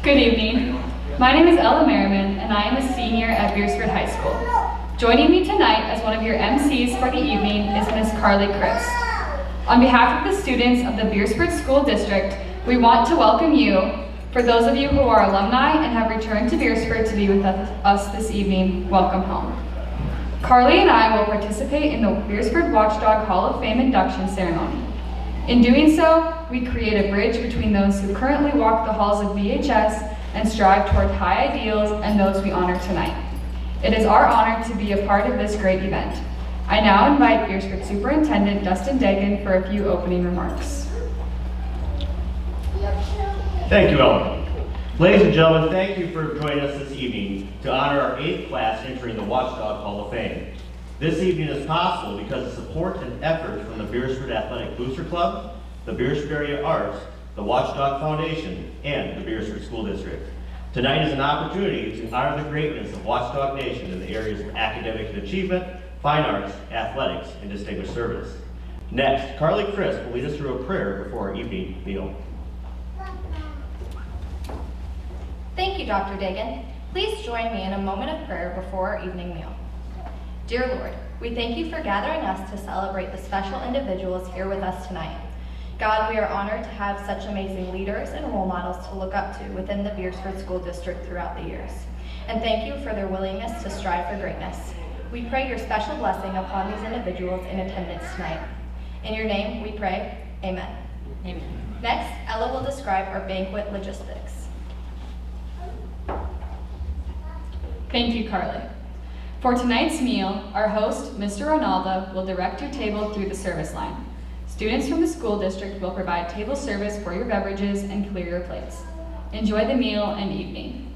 Good evening. My name is Ella Merriman, and I am a senior at Beresford High School. Joining me tonight as one of your MCs for the evening is Miss Carly Christ. On behalf of the students of the Beresford School District, we want to welcome you. For those of you who are alumni and have returned to Beresford to be with us this evening, welcome home. Carly and I will participate in the Beresford Watchdog Hall of Fame induction ceremony. In doing so, we create a bridge between those who currently walk the halls of BHS and strive toward high ideals and those we honor tonight. It is our honor to be a part of this great event. I now invite Beresford Superintendent Dustin Dagan for a few opening remarks. Thank you, Ellen. Ladies and gentlemen, thank you for joining us this evening to honor our 8th class entering the Watchdog Hall of Fame. This evening is possible because of support and effort from the Beresford Athletic Booster Club, the Beresford Area Arts, the Watchdog Foundation, and the Beresford School District. Tonight is an opportunity to honor the greatness of Watchdog Nation in the areas of academic and achievement, fine arts, athletics, and distinguished service. Next, Carly Christ will lead us through a prayer before our evening meal. Thank you, Dr. Dagan. Please join me in a moment of prayer before our evening meal. Dear Lord, we thank you for gathering us to celebrate the special individuals here with us tonight. God, we are honored to have such amazing leaders and role models to look up to within the Beresford School District throughout the years. And thank you for their willingness to strive for greatness. We pray your special blessing upon these individuals in attendance tonight. In your name we pray, amen. Amen. Next, Ella will describe our banquet logistics. Thank you, Carly. For tonight's meal, our host, Mr. Ronaldo, will direct your table through the service line. Students from the school district will provide table service for your beverages and clear your plates. Enjoy the meal and evening.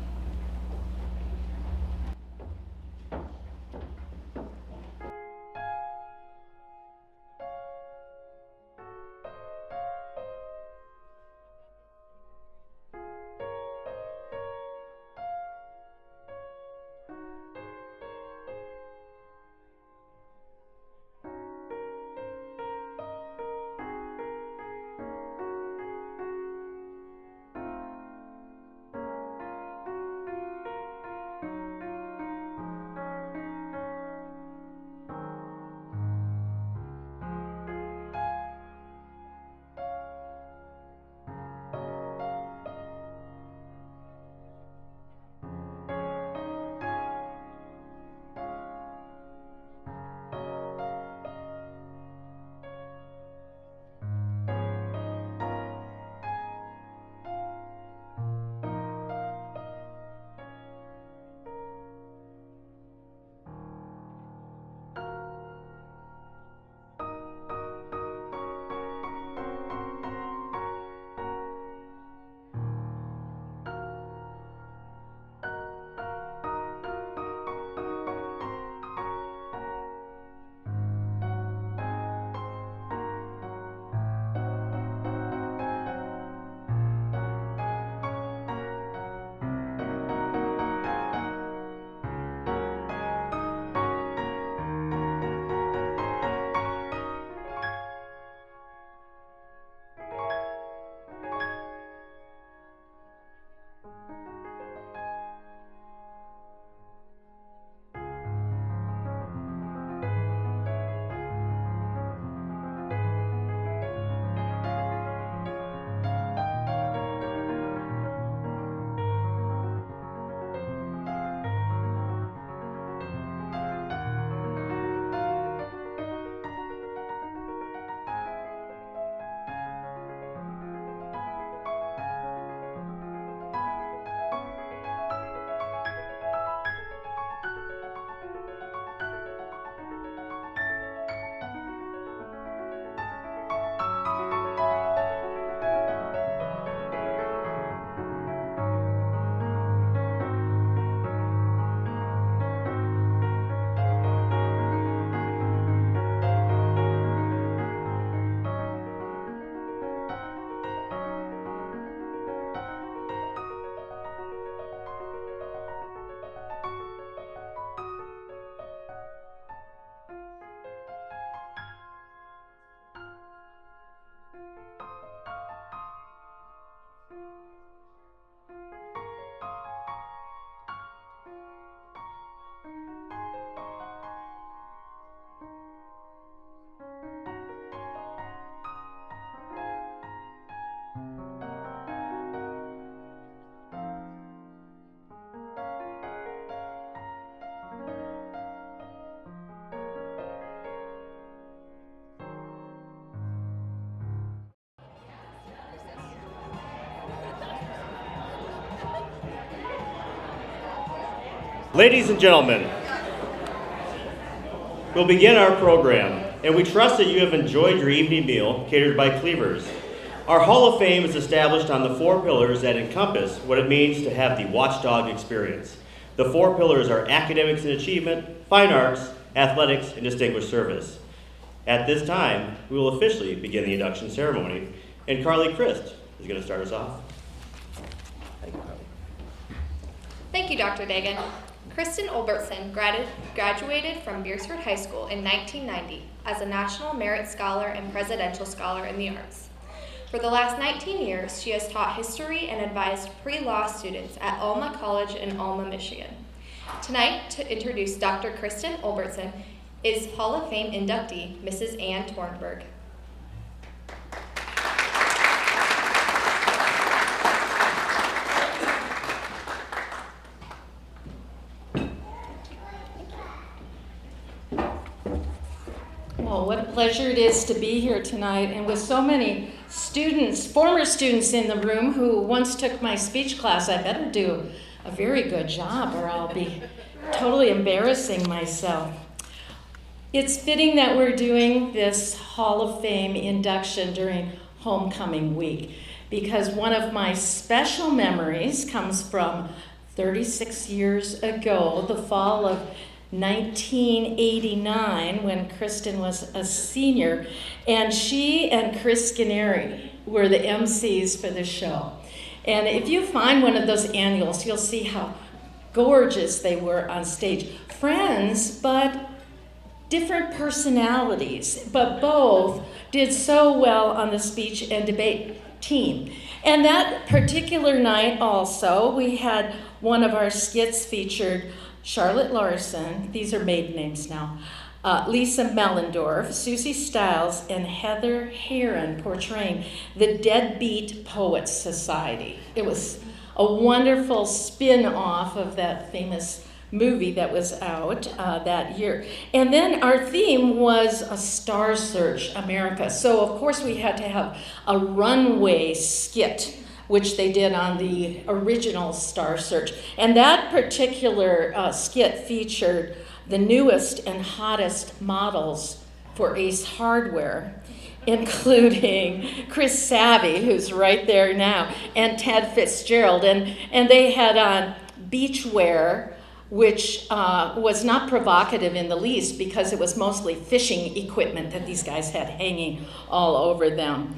Ladies and gentlemen, we'll begin our program, and we trust that you have enjoyed your evening meal catered by Cleavers. Our Hall of Fame is established on the 4 pillars that encompass what it means to have the Watchdog experience. The 4 pillars are academics and achievement, fine arts, athletics, and distinguished service. At this time, we will officially begin the induction ceremony, and Carly Christ is going to start us off. Thank you, Carly. Thank you, Dr. Dagan. Kristin Olbertson graduated from Beresford High School in 1990 as a National Merit Scholar and Presidential Scholar in the Arts. For the last 19 years, she has taught history and advised pre-law students at Alma College in Alma, Michigan. Tonight, to introduce Dr. Kristin Olbertson is Hall of Fame inductee, Mrs. Ann Tornberg. Well, what a pleasure it is to be here tonight, and with so many students, former students in the room who once took my speech class. I better do a very good job or I'll be totally embarrassing myself. It's fitting that we're doing this Hall of Fame induction during homecoming week, because one of my special memories comes from 36 years ago, the fall of 1989, when Kristin was a senior, and she and Chris Skinner were the MCs for the show. And if you find one of those annuals, you'll see how gorgeous they were on stage. Friends, but different personalities, but both did so well on the speech and debate team. And that particular night also, we had one of our skits featured Charlotte Larson, these are maiden names now, Lisa Mellendorf, Susie Stiles, and Heather Heron portraying the Deadbeat Poets Society. It was a wonderful spin-off of that famous movie that was out that year. And then our theme was a Star Search America. So of course we had to have a runway skit, which they did on the original Star Search. And that particular skit featured the newest and hottest models for Ace Hardware, including Chris Savvy, who's right there now, and Ted Fitzgerald. And they had on beachwear, which was not provocative in the least, because it was mostly fishing equipment that these guys had hanging all over them.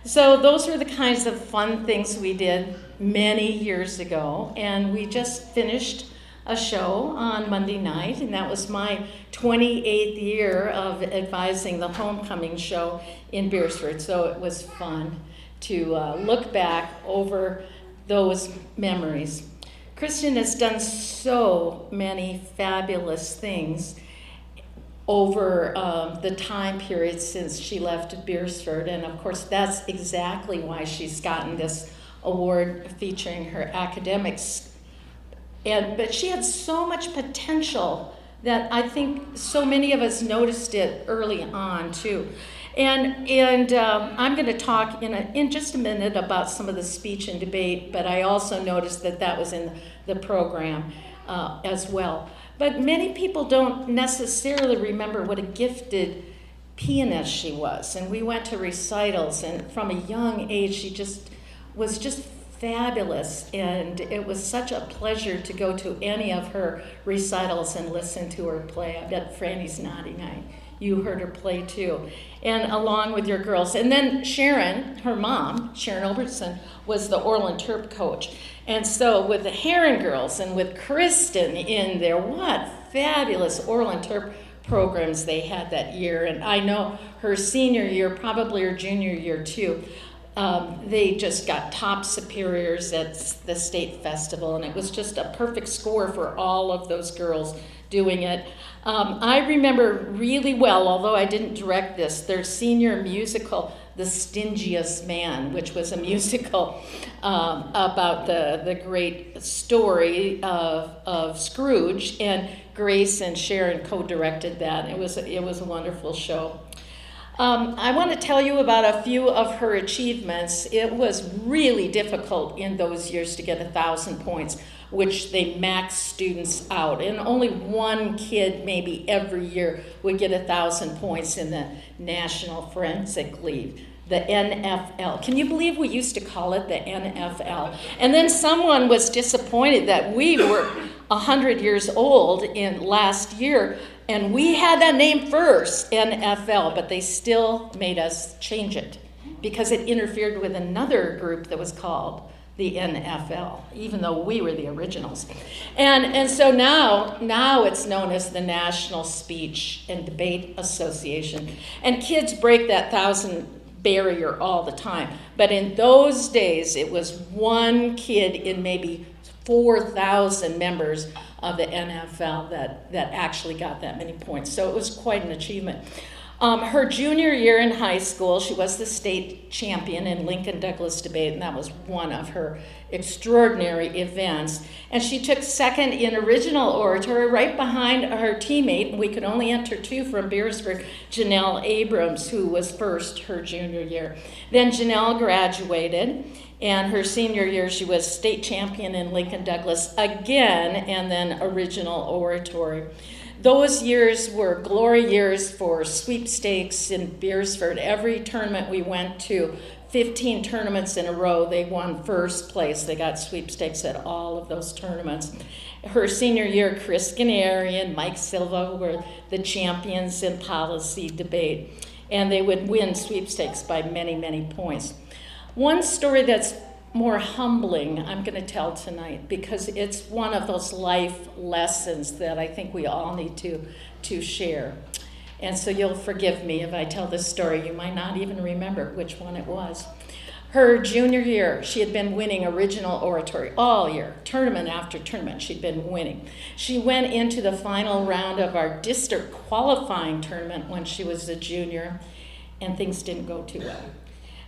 So those were the kinds of fun things we did many years ago, and we just finished a show on Monday night, and that was my 28th year of advising the homecoming show in Beresford, so it was fun to look back over those memories. Kristin has done so many fabulous things over the time period since she left Beresford, and of course that's exactly why she's gotten this award featuring her academics. But she had so much potential that I think so many of us noticed it early on too. And I'm going to talk in just a minute about some of the speech and debate, but I also noticed that was in the program as well. But many people don't necessarily remember what a gifted pianist she was. And we went to recitals, and from a young age, she was just fabulous. And it was such a pleasure to go to any of her recitals and listen to her play. I bet Franny's nodding. You heard her play too, and along with your girls. And then Sharon, her mom, Sharon Olbertson, was the Orland Terp coach. And so with the Heron girls and with Kristin in there, what fabulous Orland Terp programs they had that year. And I know her senior year, probably her junior year too, they just got top superiors at the state festival, and it was just a perfect score for all of those girls doing it. I remember really well, although I didn't direct this, their senior musical, The Stingiest Man, which was a musical about the great story of Scrooge, and Grace and Sharon co-directed that. It was a wonderful show. I want to tell you about a few of her achievements. It was really difficult in those years to get 1,000 points. which they max students out. And only one kid maybe every year would get 1,000 points in the National Forensic League, the NFL. Can you believe we used to call it the NFL? And then someone was disappointed that we were 100 years old in last year, and we had that name first, NFL, but they still made us change it because it interfered with another group that was called the NFL, even though we were the originals. And so now it's known as the National Speech and Debate Association. And kids break that 1,000 barrier all the time. But in those days, it was one kid in maybe 4,000 members of the NFL that actually got that many points. So it was quite an achievement. Her junior year in high school, she was the state champion in Lincoln Douglas debate, and that was one of her extraordinary events. And she took second in original oratory right behind her teammate, and we could only enter 2 from Beresford, Janelle Abrams, who was first her junior year. Then Janelle graduated, and her senior year she was state champion in Lincoln Douglas again, and then original oratory. Those years were glory years for sweepstakes in Beresford. Every tournament we went to, 15 tournaments in a row, they won first place. They got sweepstakes at all of those tournaments. Her senior year, Kristin and Mike Silva were the champions in policy debate, and they would win sweepstakes by many, many points. One story that's more humbling I'm going to tell tonight, because it's one of those life lessons that I think we all need to share. And so you'll forgive me if I tell this story. You might not even remember which one it was. Her junior year, she had been winning original oratory all year, tournament after tournament, she'd been winning. She went into the final round of our district qualifying tournament when she was a junior, and things didn't go too well.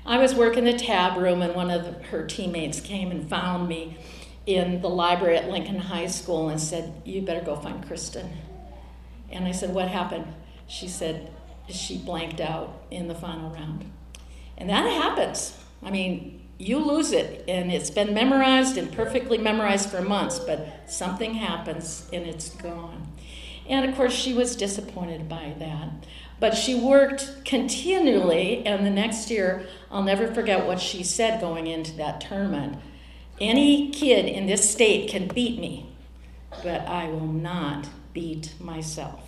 I was working the tab room, and one of her teammates came and found me in the library at Lincoln High School and said, "You better go find Kristin." And I said, "What happened?" She said, "She blanked out in the final round." And that happens. I mean, you lose it, and it's been memorized and perfectly memorized for months, but something happens and it's gone. And of course, she was disappointed by that. But she worked continually, and the next year, I'll never forget what she said going into that tournament. "Any kid in this state can beat me, but I will not beat myself."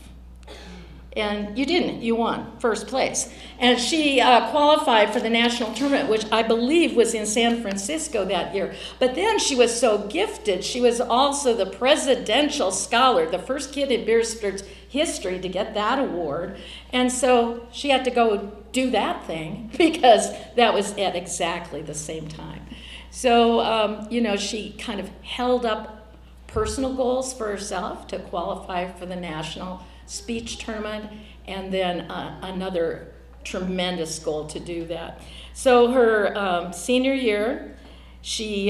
And you didn't. You won first place. And she qualified for the national tournament, which I believe was in San Francisco that year. But then she was so gifted. She was also the presidential scholar, the first kid in Beresford's history to get that award. And so she had to go do that thing because that was at exactly the same time. So, she kind of held up personal goals for herself to qualify for the national speech tournament, and then another tremendous goal to do that. So her senior year, she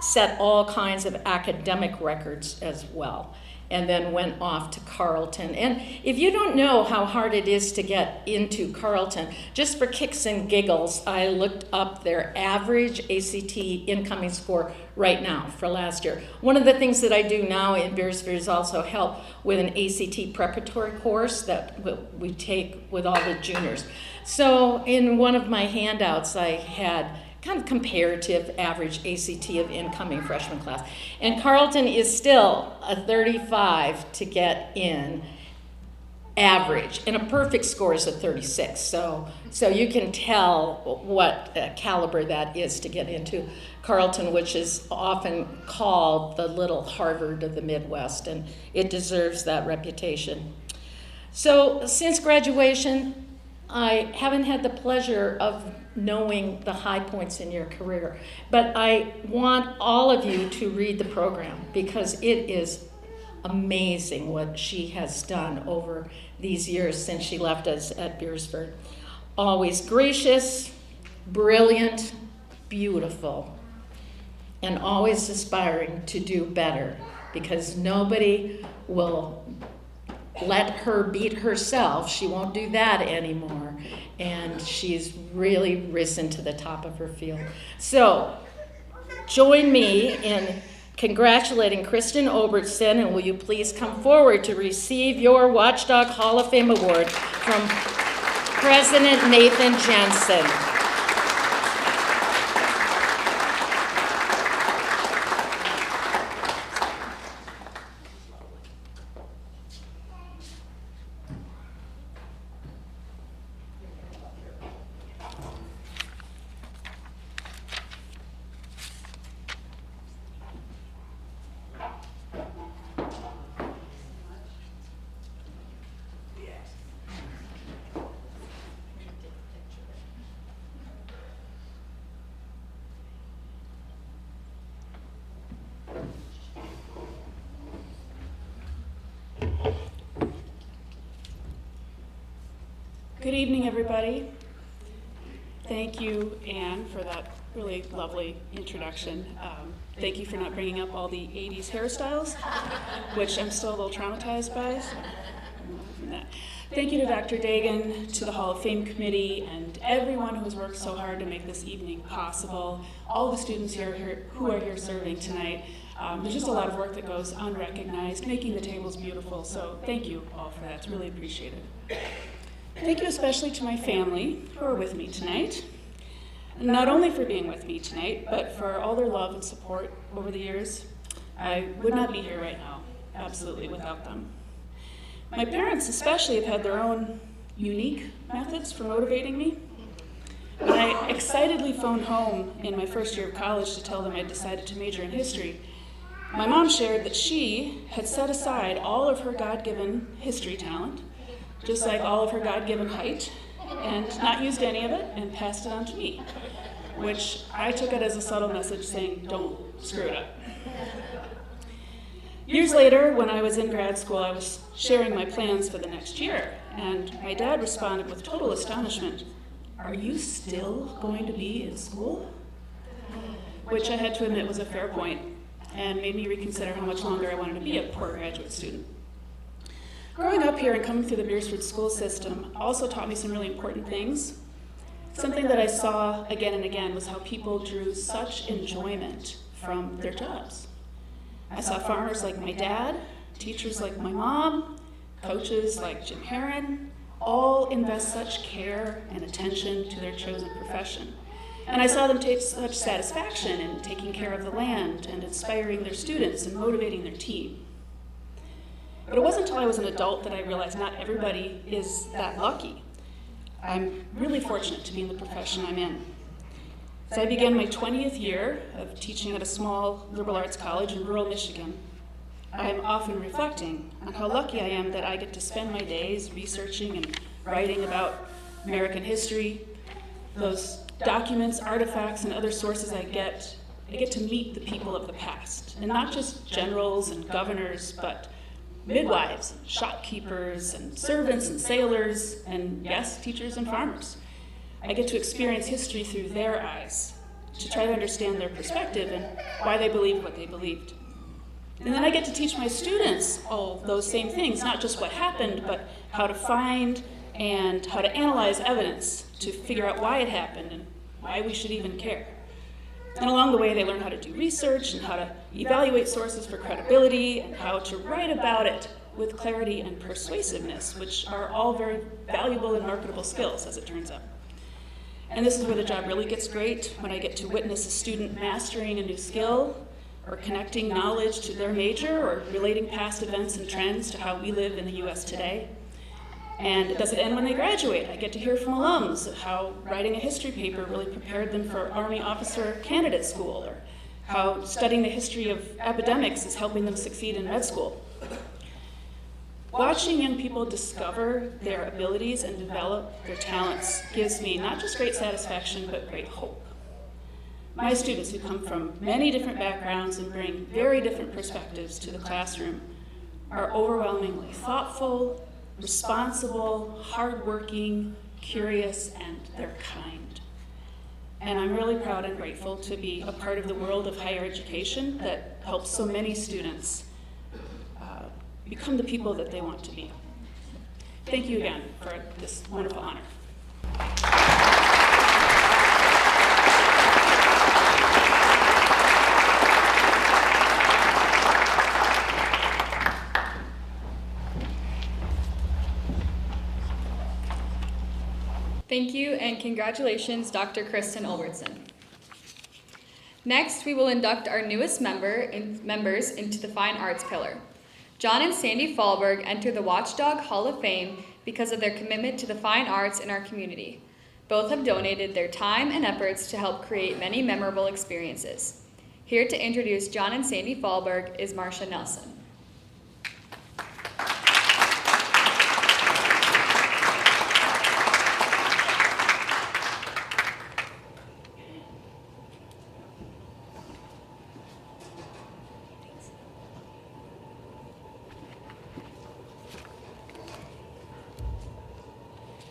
set all kinds of academic records as well, and then went off to Carleton. And if you don't know how hard it is to get into Carleton, just for kicks and giggles, I looked up their average ACT incoming score right now for last year. One of the things that I do now in Beresford is also help with an ACT preparatory course that we take with all the juniors. So in one of my handouts, I had kind of comparative average ACT of incoming freshman class. And Carleton is still a 35 to get in average, and a perfect score is a 36. So you can tell what caliber that is to get into Carleton, which is often called the little Harvard of the Midwest, and it deserves that reputation. So since graduation, I haven't had the pleasure of knowing the high points in your career, but I want all of you to read the program because it is amazing what she has done over these years since she left us at Beresford. Always gracious, brilliant, beautiful, and always aspiring to do better, because nobody will let her beat herself. She won't do that anymore. And she's really risen to the top of her field. So join me in congratulating Kristin Olbertson, and will you please come forward to receive your Watchdog Hall of Fame Award from President Nathan Jensen. Good evening, everybody. Thank you, Anne, for that really lovely introduction. Thank you for not bringing up all the 80s hairstyles, which I'm still a little traumatized by. Thank you to Dr. Dagan, to the Hall of Fame Committee, and everyone who has worked so hard to make this evening possible. All the students here who are here serving tonight. There's just a lot of work that goes unrecognized, making the tables beautiful, so thank you all for that. It's really appreciated. Thank you especially to my family who are with me tonight. Not only for being with me tonight, but for all their love and support over the years. I would not be here right now, absolutely, without them. My parents especially have had their own unique methods for motivating me. When I excitedly phoned home in my first year of college to tell them I'd decided to major in history, my mom shared that she had set aside all of her God-given history talent, just like all of her God-given height, and not used any of it and passed it on to me, which I took it as a subtle message saying, don't screw it up. Years later, when I was in grad school, I was sharing my plans for the next year, and my dad responded with total astonishment, "Are you still going to be in school?" Which I had to admit was a fair point, and made me reconsider how much longer I wanted to be a poor graduate student. Growing up here and coming through the Beresford school system also taught me some really important things. Something that I saw again and again was how people drew such enjoyment from their jobs. I saw farmers like my dad, teachers like my mom, coaches like Jim Herron, all invest such care and attention to their chosen profession. And I saw them take such satisfaction in taking care of the land and inspiring their students and motivating their team. But it wasn't until I was an adult that I realized not everybody is that lucky. I'm really fortunate to be in the profession I'm in. As I began my 20th year of teaching at a small liberal arts college in rural Michigan, I'm often reflecting on how lucky I am that I get to spend my days researching and writing about American history, those documents, artifacts, and other sources I get to meet the people of the past, and not just generals and governors, but midwives, and shopkeepers, and servants, and sailors, and yes, teachers and farmers. I get to experience history through their eyes, to try to understand their perspective and why they believed what they believed. And then I get to teach my students all those same things, not just what happened, but how to find and how to analyze evidence to figure out why it happened and why we should even care. And along the way, they learn how to do research and how to evaluate sources for credibility and how to write about it with clarity and persuasiveness, which are all very valuable and marketable skills, as it turns out. And this is where the job really gets great, when I get to witness a student mastering a new skill, or connecting knowledge to their major, or relating past events and trends to how we live in the US today. And it doesn't end when they graduate. I get to hear from alums of how writing a history paper really prepared them for Army Officer Candidate School, or how studying the history of epidemics is helping them succeed in med school. Watching young people discover their abilities and develop their talents gives me not just great satisfaction, but great hope. My students, who come from many different backgrounds and bring very different perspectives to the classroom, are overwhelmingly thoughtful, responsible, hardworking, curious, and they're kind. And I'm really proud and grateful to be a part of the world of higher education that helps so many students become the people that they want to be. Thank you again for this wonderful honor. Thank you, and congratulations, Dr. Kristin Olbertson. Next, we will induct our newest members into the Fine Arts Pillar. John and Sandy Fahlberg enter the Watchdog Hall of Fame because of their commitment to the fine arts in our community. Both have donated their time and efforts to help create many memorable experiences. Here to introduce John and Sandy Fahlberg is Marcia Nelson.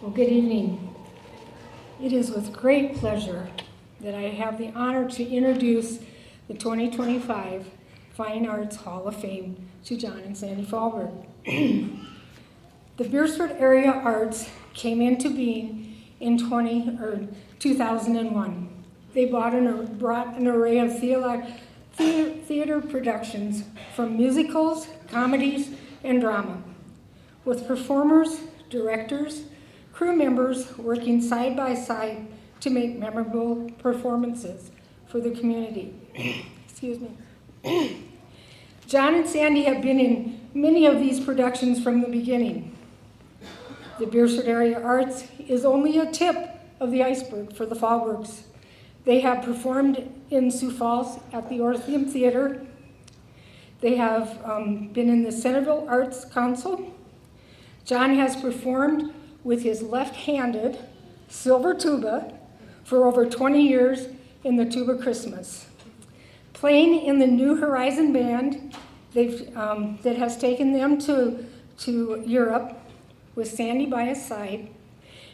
Well, good evening. It is with great pleasure that I have the honor to introduce the 2025 Fine Arts Hall of Fame to John and Sandy Fahlberg. The Beresford Area Arts came into being in 2001. They brought an array of theater productions from musicals, comedies, and drama, with performers, directors, crew members working side by side to make memorable performances for the community. Excuse me. John and Sandy have been in many of these productions from the beginning. The Beresford Area Arts is only a tip of the iceberg for the Fahlbergs. They have performed in Sioux Falls at the Orpheum Theater. They have been in the Centerville Arts Council. John has performed with his left-handed silver tuba for over 20 years in the Tuba Christmas. Playing in the New Horizon Band that has taken them to Europe with Sandy by his side.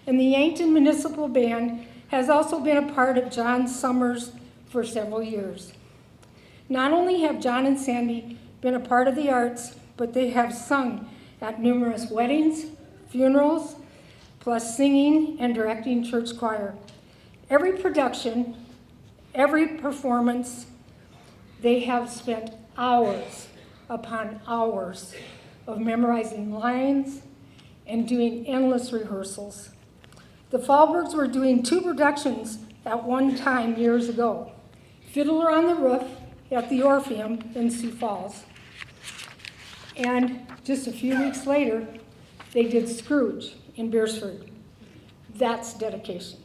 And the Yankton Municipal Band has also been a part of John's summers for several years. Not only have John and Sandy been a part of the arts, but they have sung at numerous weddings, funerals, plus singing and directing church choir. Every production, every performance, they have spent hours upon hours of memorizing lines and doing endless rehearsals. The Fahlbergs were doing 2 productions at one time years ago. Fiddler on the Roof at the Orpheum in Sioux Falls. And just a few weeks later, they did Scrooge in Beresford. That's dedication.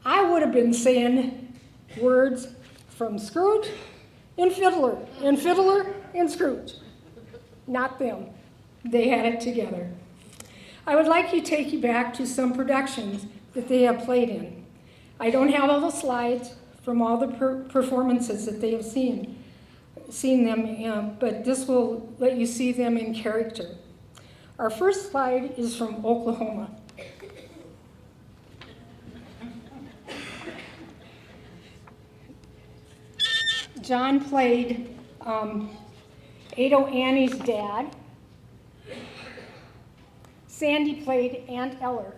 I would have been saying words from Scrooge and Fiddler and Scrooge. Not them. They had it together. I would like to take you back to some productions that they have played in. I don't have all the slides from all the performances that they have seen them in, but this will let you see them in character. Our first slide is from Oklahoma. John played Ado Annie's dad. Sandy played Aunt Eller.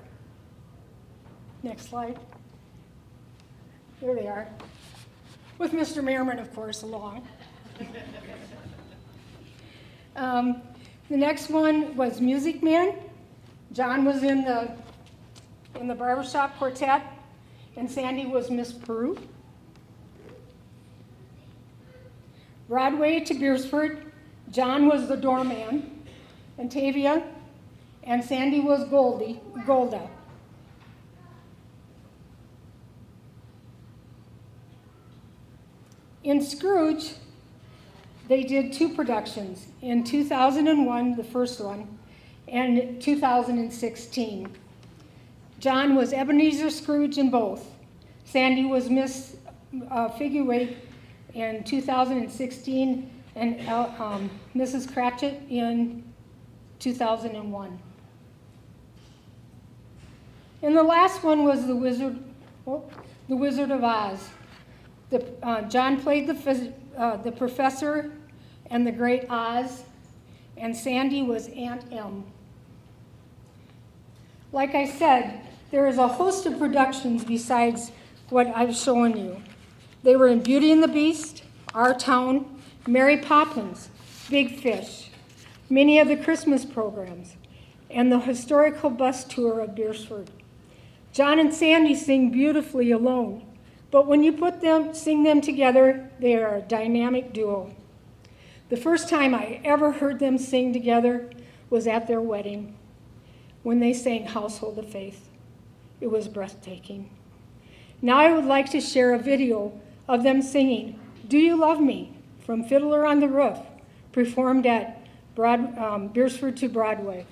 Next slide. There they are. With Mr. Merriman, of course, along. The next one was Music Man. John was in the barbershop quartet, and Sandy was Miss Peru. Broadway to Beresford, John was the doorman, and Tavia, and Sandy was Golda. In Scrooge, they did 2 productions, in 2001, the first one, and 2016. John was Ebenezer Scrooge in both. Sandy was Miss Figureweight in 2016, and Mrs. Cratchit in 2001. And the last one was the Wizard of Oz. John played the professor and the Great Oz, and Sandy was Aunt Em. Like I said, there is a host of productions besides what I've shown you. They were in Beauty and the Beast, Our Town, Mary Poppins, Big Fish, many of the Christmas programs, and the historical bus tour of Beresford. John and Sandy sing beautifully alone, but when you sing them together, they are a dynamic duo. The first time I ever heard them sing together was at their wedding, when they sang Household of Faith. It was breathtaking. Now I would like to share a video of them singing Do You Love Me from Fiddler on the Roof, performed at Beresford to Broadway.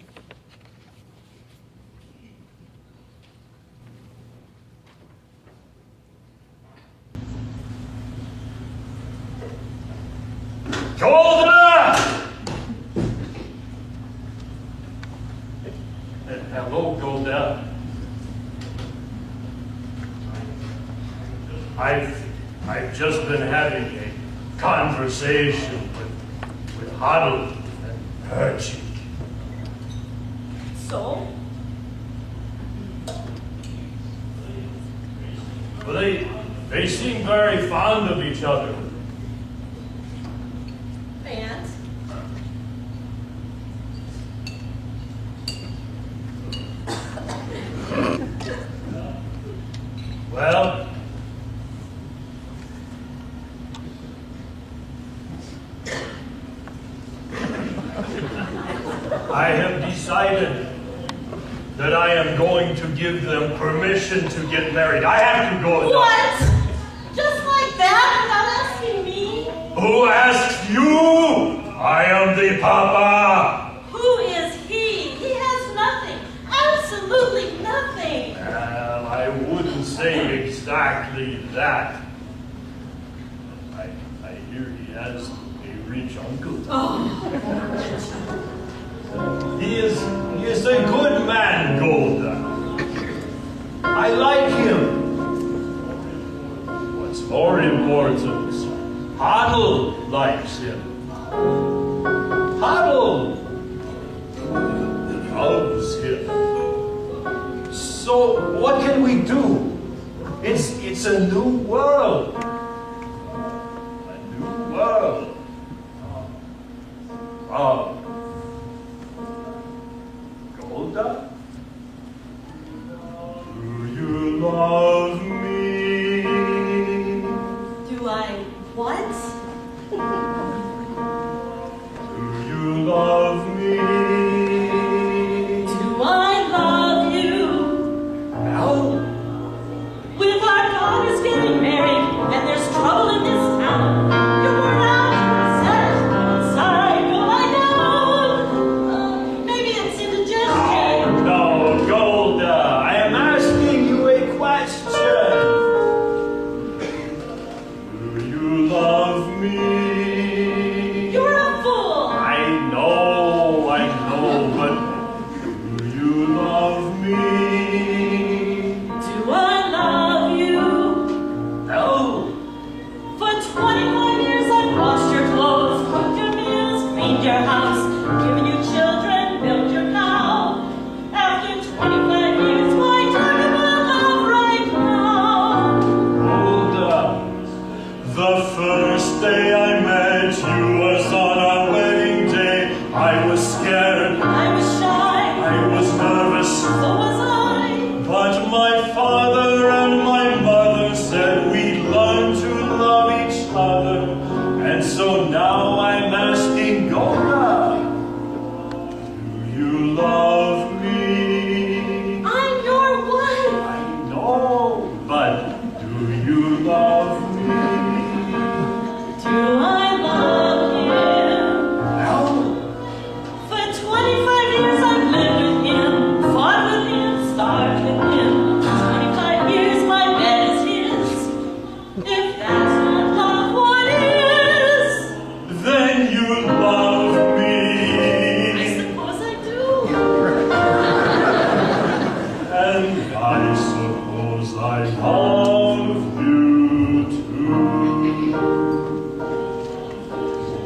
Golda! Hello, Golda. I've just been having a conversation with Hoddle and her cheek. So? Well, they seem very fond of each other. And? Well, I have decided that I am going to give them permission to get married. I have to go. What? Just like that, without asking me? Who asked you? I am the Papa. Who is he? He has nothing. Absolutely nothing. Well, I wouldn't say exactly that. I hear he has a rich uncle. He is a good man, Golda. I like him. What's more important, Hoddle likes him. Hoddle loves him. So what can we do? It's a new world. A new world. Golda? Do you love me? Do I what? Do you love me? Do I love you? No. When our daughters getting married and there's trouble in this town, you were out, set outside, go lie down. Maybe it's indigestion. No, Golda, I am asking you a question. Do you love me? You're a fool. I know, but do you love me? Do I love you? No. For 25 years I've washed your clothes, cooked your meals, cleaned your house, given you children, milked your cow. After 25 years, why talk about love right now? Golda, the first day I met you was on our wedding day. I was scared, I was shy, I was nervous, so was I. but my father and my mother said we'd learn to love each other. And so now I'm asking Golda, do you love me? I'm your wife. I know, but do you love me? Do I love him? No. For 25 years I've lived with him, fought with him, starved with him. 25 years my bed is his. If that's not love, what is? Then you love I me. suppose I do. And I suppose I love you too.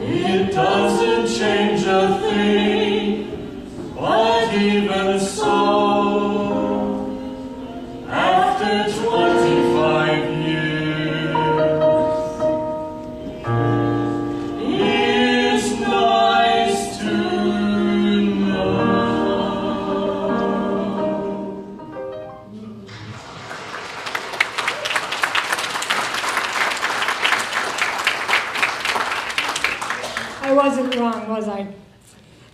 It doesn't change a thing, but even so, after 25 years, it's nice to know. wasn't wrong, was I?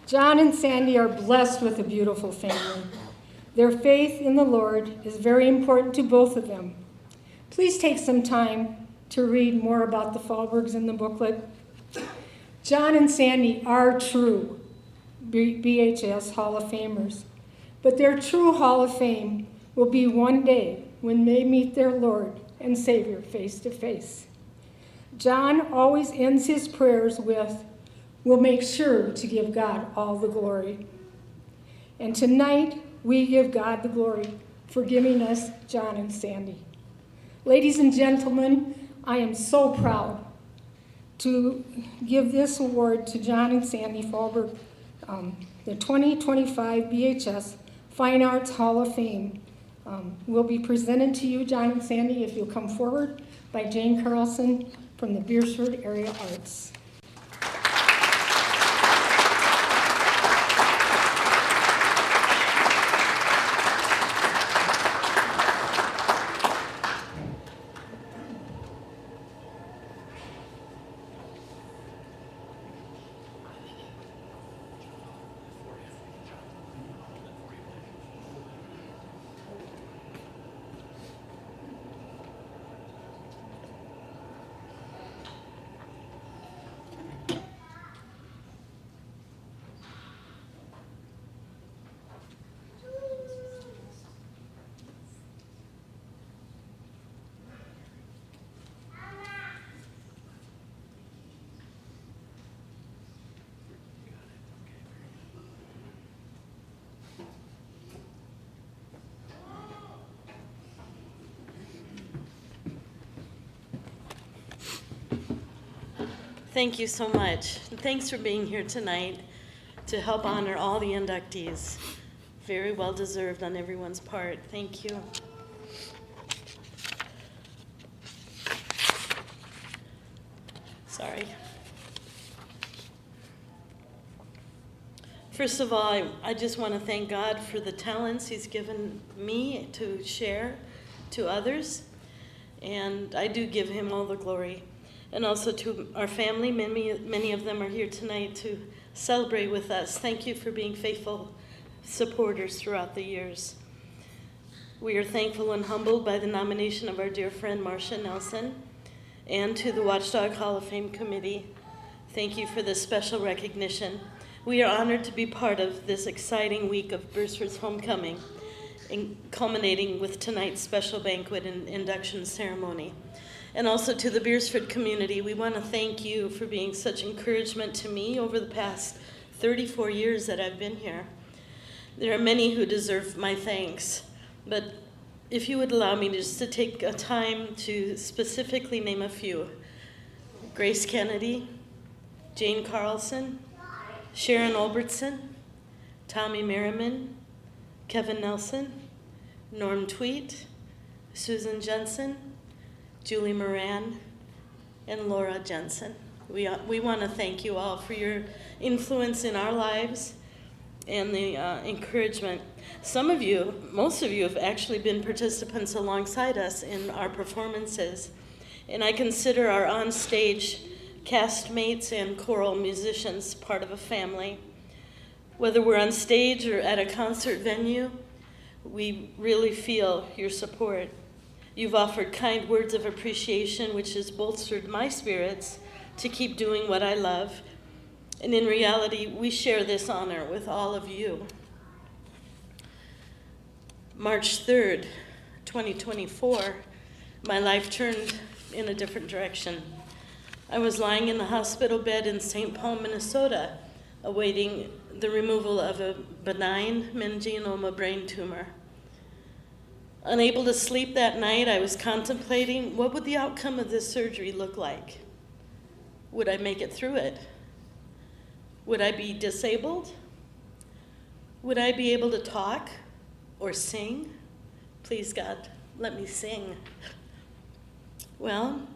John and Sandy are blessed with a beautiful family. Their faith in the Lord is very important to both of them. Please take some time to read more about the Fahlbergs in the booklet. John and Sandy are true BHS Hall of Famers, but their true Hall of Fame will be one day when they meet their Lord and Savior face to face. John always ends his prayers with, "We'll make sure to give God all the glory." And tonight, we give God the glory for giving us John and Sandy. Ladies and gentlemen, I am so proud to give this award to John and Sandy Fahlberg, the 2025 BHS Fine Arts Hall of Fame. Will be presented to you, John and Sandy, if you'll come forward, by Jane Carlson from the Beresford Area Arts. Thank you so much. Thanks for being here tonight to help honor all the inductees. Very well deserved on everyone's part. Thank you. Sorry. First of all, I just want to thank God for the talents He's given me to share to others. And I do give Him all the glory. And also to our family, many of them are here tonight to celebrate with us. Thank you for being faithful supporters throughout the years. We are thankful and humbled by the nomination of our dear friend Marcia Nelson, and to the Watchdog Hall of Fame Committee. Thank you for this special recognition. We are honored to be part of this exciting week of Beresford's homecoming, culminating with tonight's special banquet and induction ceremony. And also to the Beresford community, we want to thank you for being such encouragement to me over the past 34 years that I've been here. There are many who deserve my thanks, but if you would allow me just to take a time to specifically name a few. Grace Kennedy, Jane Carlson, Sharon Olbertson, Tommy Merriman, Kevin Nelson, Norm Tweet, Susan Jensen, Julie Moran, and Laura Jensen. We want to thank you all for your influence in our lives and the encouragement. Some of you, most of you, have actually been participants alongside us in our performances. And I consider our on-stage castmates and choral musicians part of a family. Whether we're on stage or at a concert venue, we really feel your support. You've offered kind words of appreciation, which has bolstered my spirits to keep doing what I love. And in reality, we share this honor with all of you. March 3rd, 2024, my life turned in a different direction. I was lying in the hospital bed in St. Paul, Minnesota, awaiting the removal of a benign meningioma brain tumor. Unable to sleep that night, I was contemplating what would the outcome of this surgery look like? Would I make it through it? Would I be disabled? Would I be able to talk or sing? Please, God, let me sing. Well,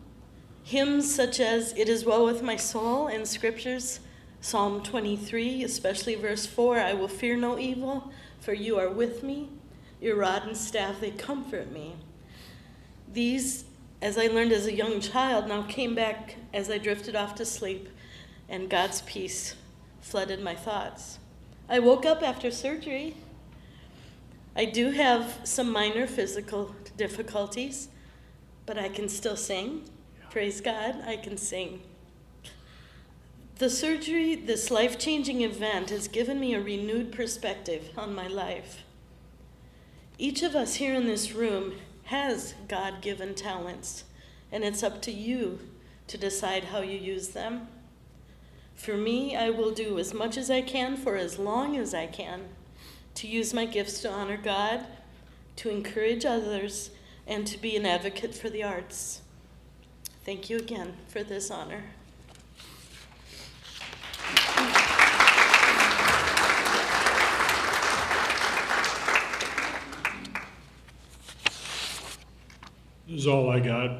hymns such as "It Is Well With My Soul" and scriptures, Psalm 23, especially verse 4, "I will fear no evil, for you are with me. Your rod and staff, they comfort me." These, as I learned as a young child, now came back as I drifted off to sleep and God's peace flooded my thoughts. I woke up after surgery. I do have some minor physical difficulties, but I can still sing. Praise God, I can sing. The surgery, this life-changing event, has given me a renewed perspective on my life. Each of us here in this room has God-given talents, and it's up to you to decide how you use them. For me, I will do as much as I can for as long as I can to use my gifts to honor God, to encourage others, and to be an advocate for the arts. Thank you again for this honor. This is all I got.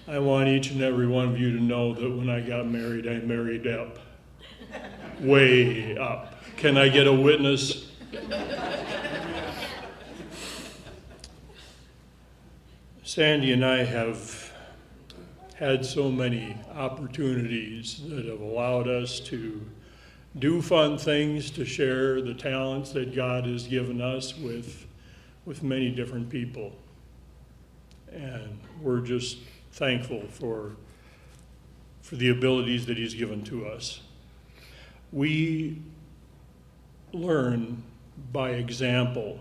I want each and every one of you to know that when I got married, I married up. Way up. Can I get a witness? Sandy and I have had so many opportunities that have allowed us to do fun things, to share the talents that God has given us with many different people. And we're just thankful for the abilities that he's given to us. We learn by example.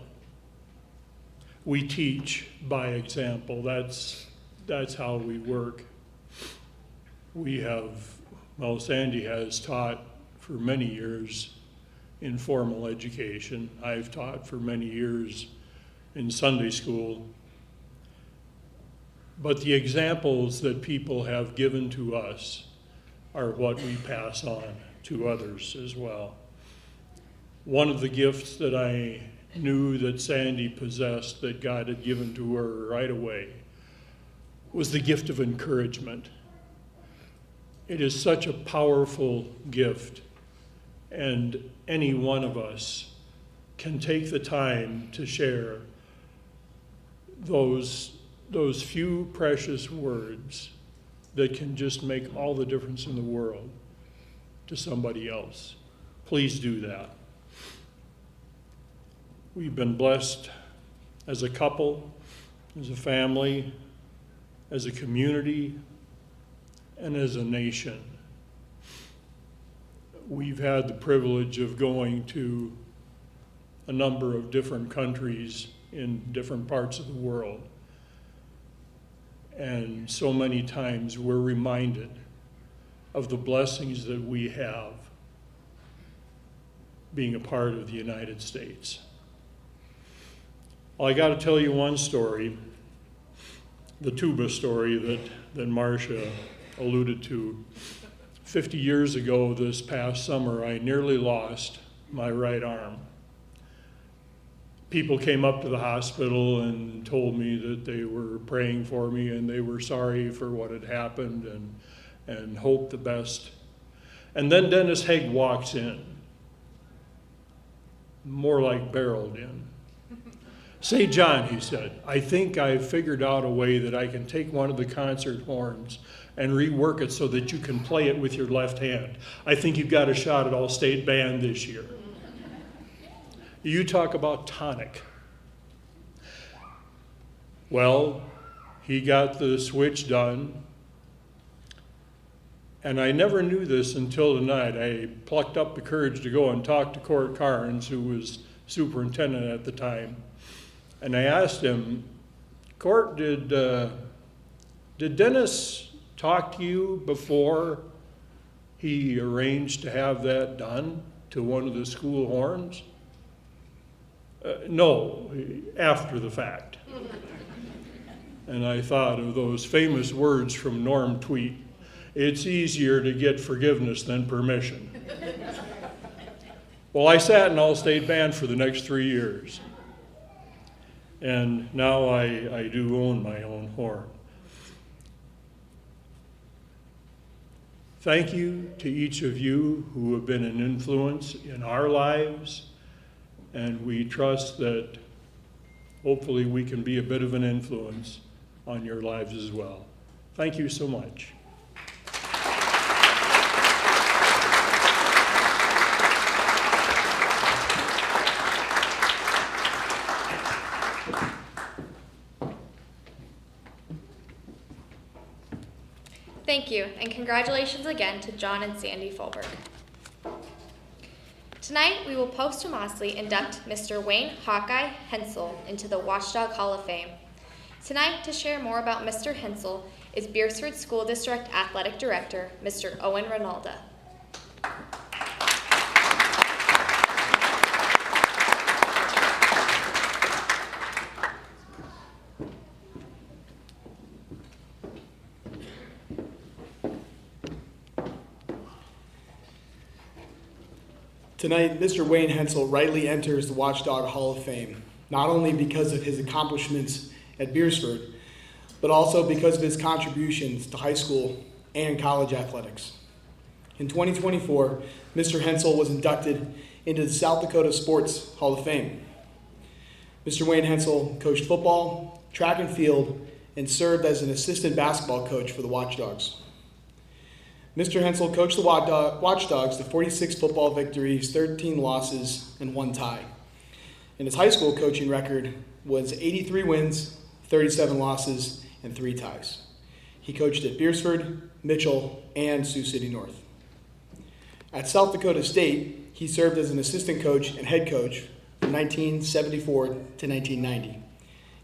We teach by example. That's how we work. Sandy has taught for many years in formal education. I've taught for many years in Sunday school. But the examples that people have given to us are what we pass on to others as well. One of the gifts that I knew that Sandy possessed, that God had given to her right away, was the gift of encouragement. It is such a powerful gift, and any one of us can take the time to share those few precious words that can just make all the difference in the world to somebody else. Please do that. We've been blessed as a couple, as a family, as a community, and as a nation. We've had the privilege of going to a number of different countries in different parts of the world. And so many times we're reminded of the blessings that we have being a part of the United States. Well, I got to tell you one story, the tuba story that Marcia alluded to. 50 years ago this past summer, I nearly lost my right arm. People came up to the hospital and told me that they were praying for me and they were sorry for what had happened and hoped the best. And then Dennis Haig walks in, more like barreled in. "Say, John," he said, "I think I've figured out a way that I can take one of the concert horns and rework it so that you can play it with your left hand. I think you've got a shot at All-State Band this year." You talk about tonic. Well, he got the switch done, and I never knew this until tonight. I plucked up the courage to go and talk to Court Carnes, who was superintendent at the time, and I asked him, "Court, did Dennis talk to you before he arranged to have that done to one of the school horns?" "No, after the fact." And I thought of those famous words from Norm Tweet, "It's easier to get forgiveness than permission." Well, I sat in All-State Band for the next 3 years. And now I do own my own horn. Thank you to each of you who have been an influence in our lives, and we trust that hopefully we can be a bit of an influence on your lives as well. Thank you so much. Thank you, and congratulations again to John and Sandy Fahlberg. Tonight, we will posthumously induct Mr. Wayne Hawkeye Haensel into the Watchdog Hall of Fame. Tonight, to share more about Mr. Haensel is Beresford School District Athletic Director, Mr. Owen Ronalda. Tonight, Mr. Wayne Haensel rightly enters the Watchdog Hall of Fame, not only because of his accomplishments at Beresford, but also because of his contributions to high school and college athletics. In 2024, Mr. Haensel was inducted into the South Dakota Sports Hall of Fame. Mr. Wayne Haensel coached football, track and field, and served as an assistant basketball coach for the Watchdogs. Mr. Haensel coached the Watchdogs to 46 football victories, 13 losses, and 1 tie. And his high school coaching record was 83 wins, 37 losses, and 3 ties. He coached at Beresford, Mitchell, and Sioux City North. At South Dakota State, he served as an assistant coach and head coach from 1974 to 1990. And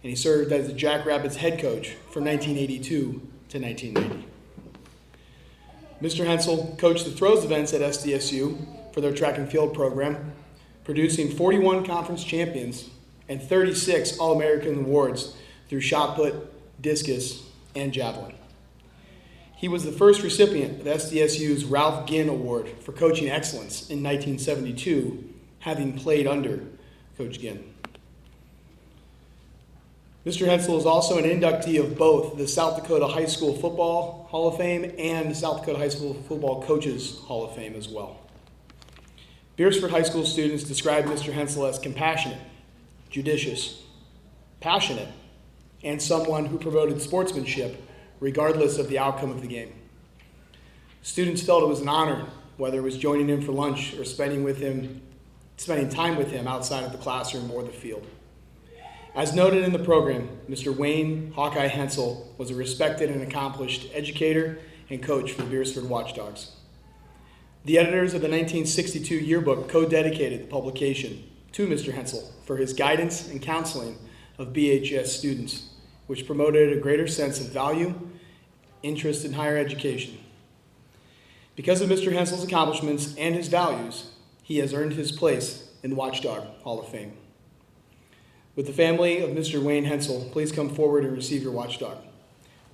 he served as the Jackrabbits head coach from 1982 to 1990. Mr. Haensel coached the throws events at SDSU for their track and field program, producing 41 conference champions and 36 All-American awards through shot put, discus, and javelin. He was the first recipient of SDSU's Ralph Ginn Award for coaching excellence in 1972, having played under Coach Ginn. Mr. Haensel is also an inductee of both the South Dakota High School Football Hall of Fame and the South Dakota High School Football Coaches Hall of Fame as well. Beresford High School students describe Mr. Haensel as compassionate, judicious, passionate, and someone who promoted sportsmanship regardless of the outcome of the game. Students felt it was an honor, whether it was joining him for lunch or spending time with him outside of the classroom or the field. As noted in the program, Mr. Wayne Hawkeye Haensel was a respected and accomplished educator and coach for the Beresford Watchdogs. The editors of the 1962 yearbook co-dedicated the publication to Mr. Haensel for his guidance and counseling of BHS students, which promoted a greater sense of value, interest in higher education. Because of Mr. Haensel's accomplishments and his values, he has earned his place in the Watchdog Hall of Fame. Would the family of Mr. Wayne Haensel please come forward and receive your Watchdog?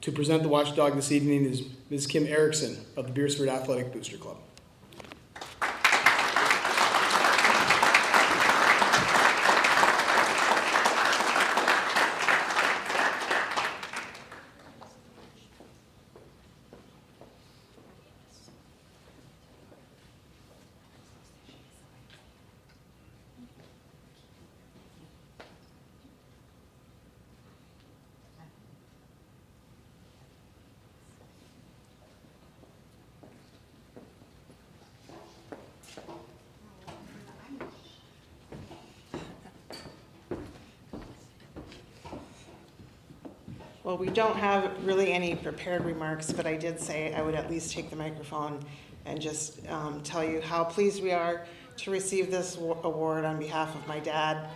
To present the Watchdog this evening is Ms. Kim Erickson of the Beresford Athletic Booster Club. Well, we don't have really any prepared remarks, but I did say I would at least take the microphone and just tell you how pleased we are to receive this award on behalf of my dad.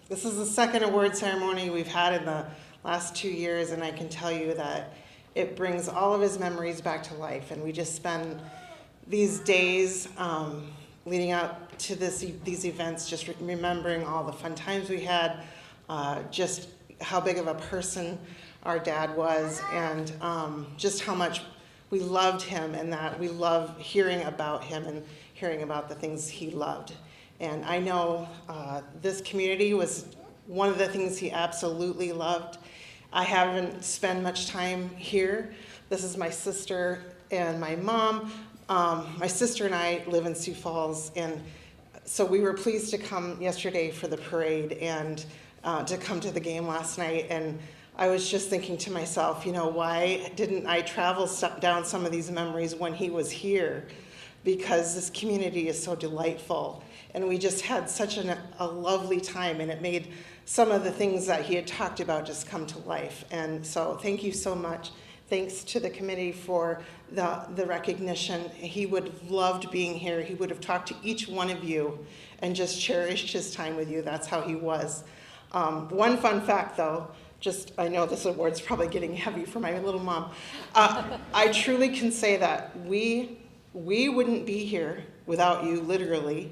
This is the second award ceremony we've had in the last 2 years, and I can tell you that it brings all of his memories back to life. And we just spend these days leading up to these events just remembering all the fun times we had, just how big of a person our dad was, and just how much we loved him, and that we love hearing about him and hearing about the things he loved. And I know this community was one of the things he absolutely loved. I haven't spent much time here. This is my sister and my mom. My sister and I live in Sioux Falls, and so we were pleased to come yesterday for the parade and to come to the game last night. And I was just thinking to myself, why didn't I travel down some of these memories when he was here? Because this community is so delightful, and we just had such a lovely time, and it made some of the things that he had talked about just come to life. And so thank you so much. Thanks to the committee for the recognition. He would have loved being here. He would have talked to each one of you and just cherished his time with you. That's how he was. One fun fact, though, I know this award's probably getting heavy for my little mom. I truly can say that we wouldn't be here without you, literally,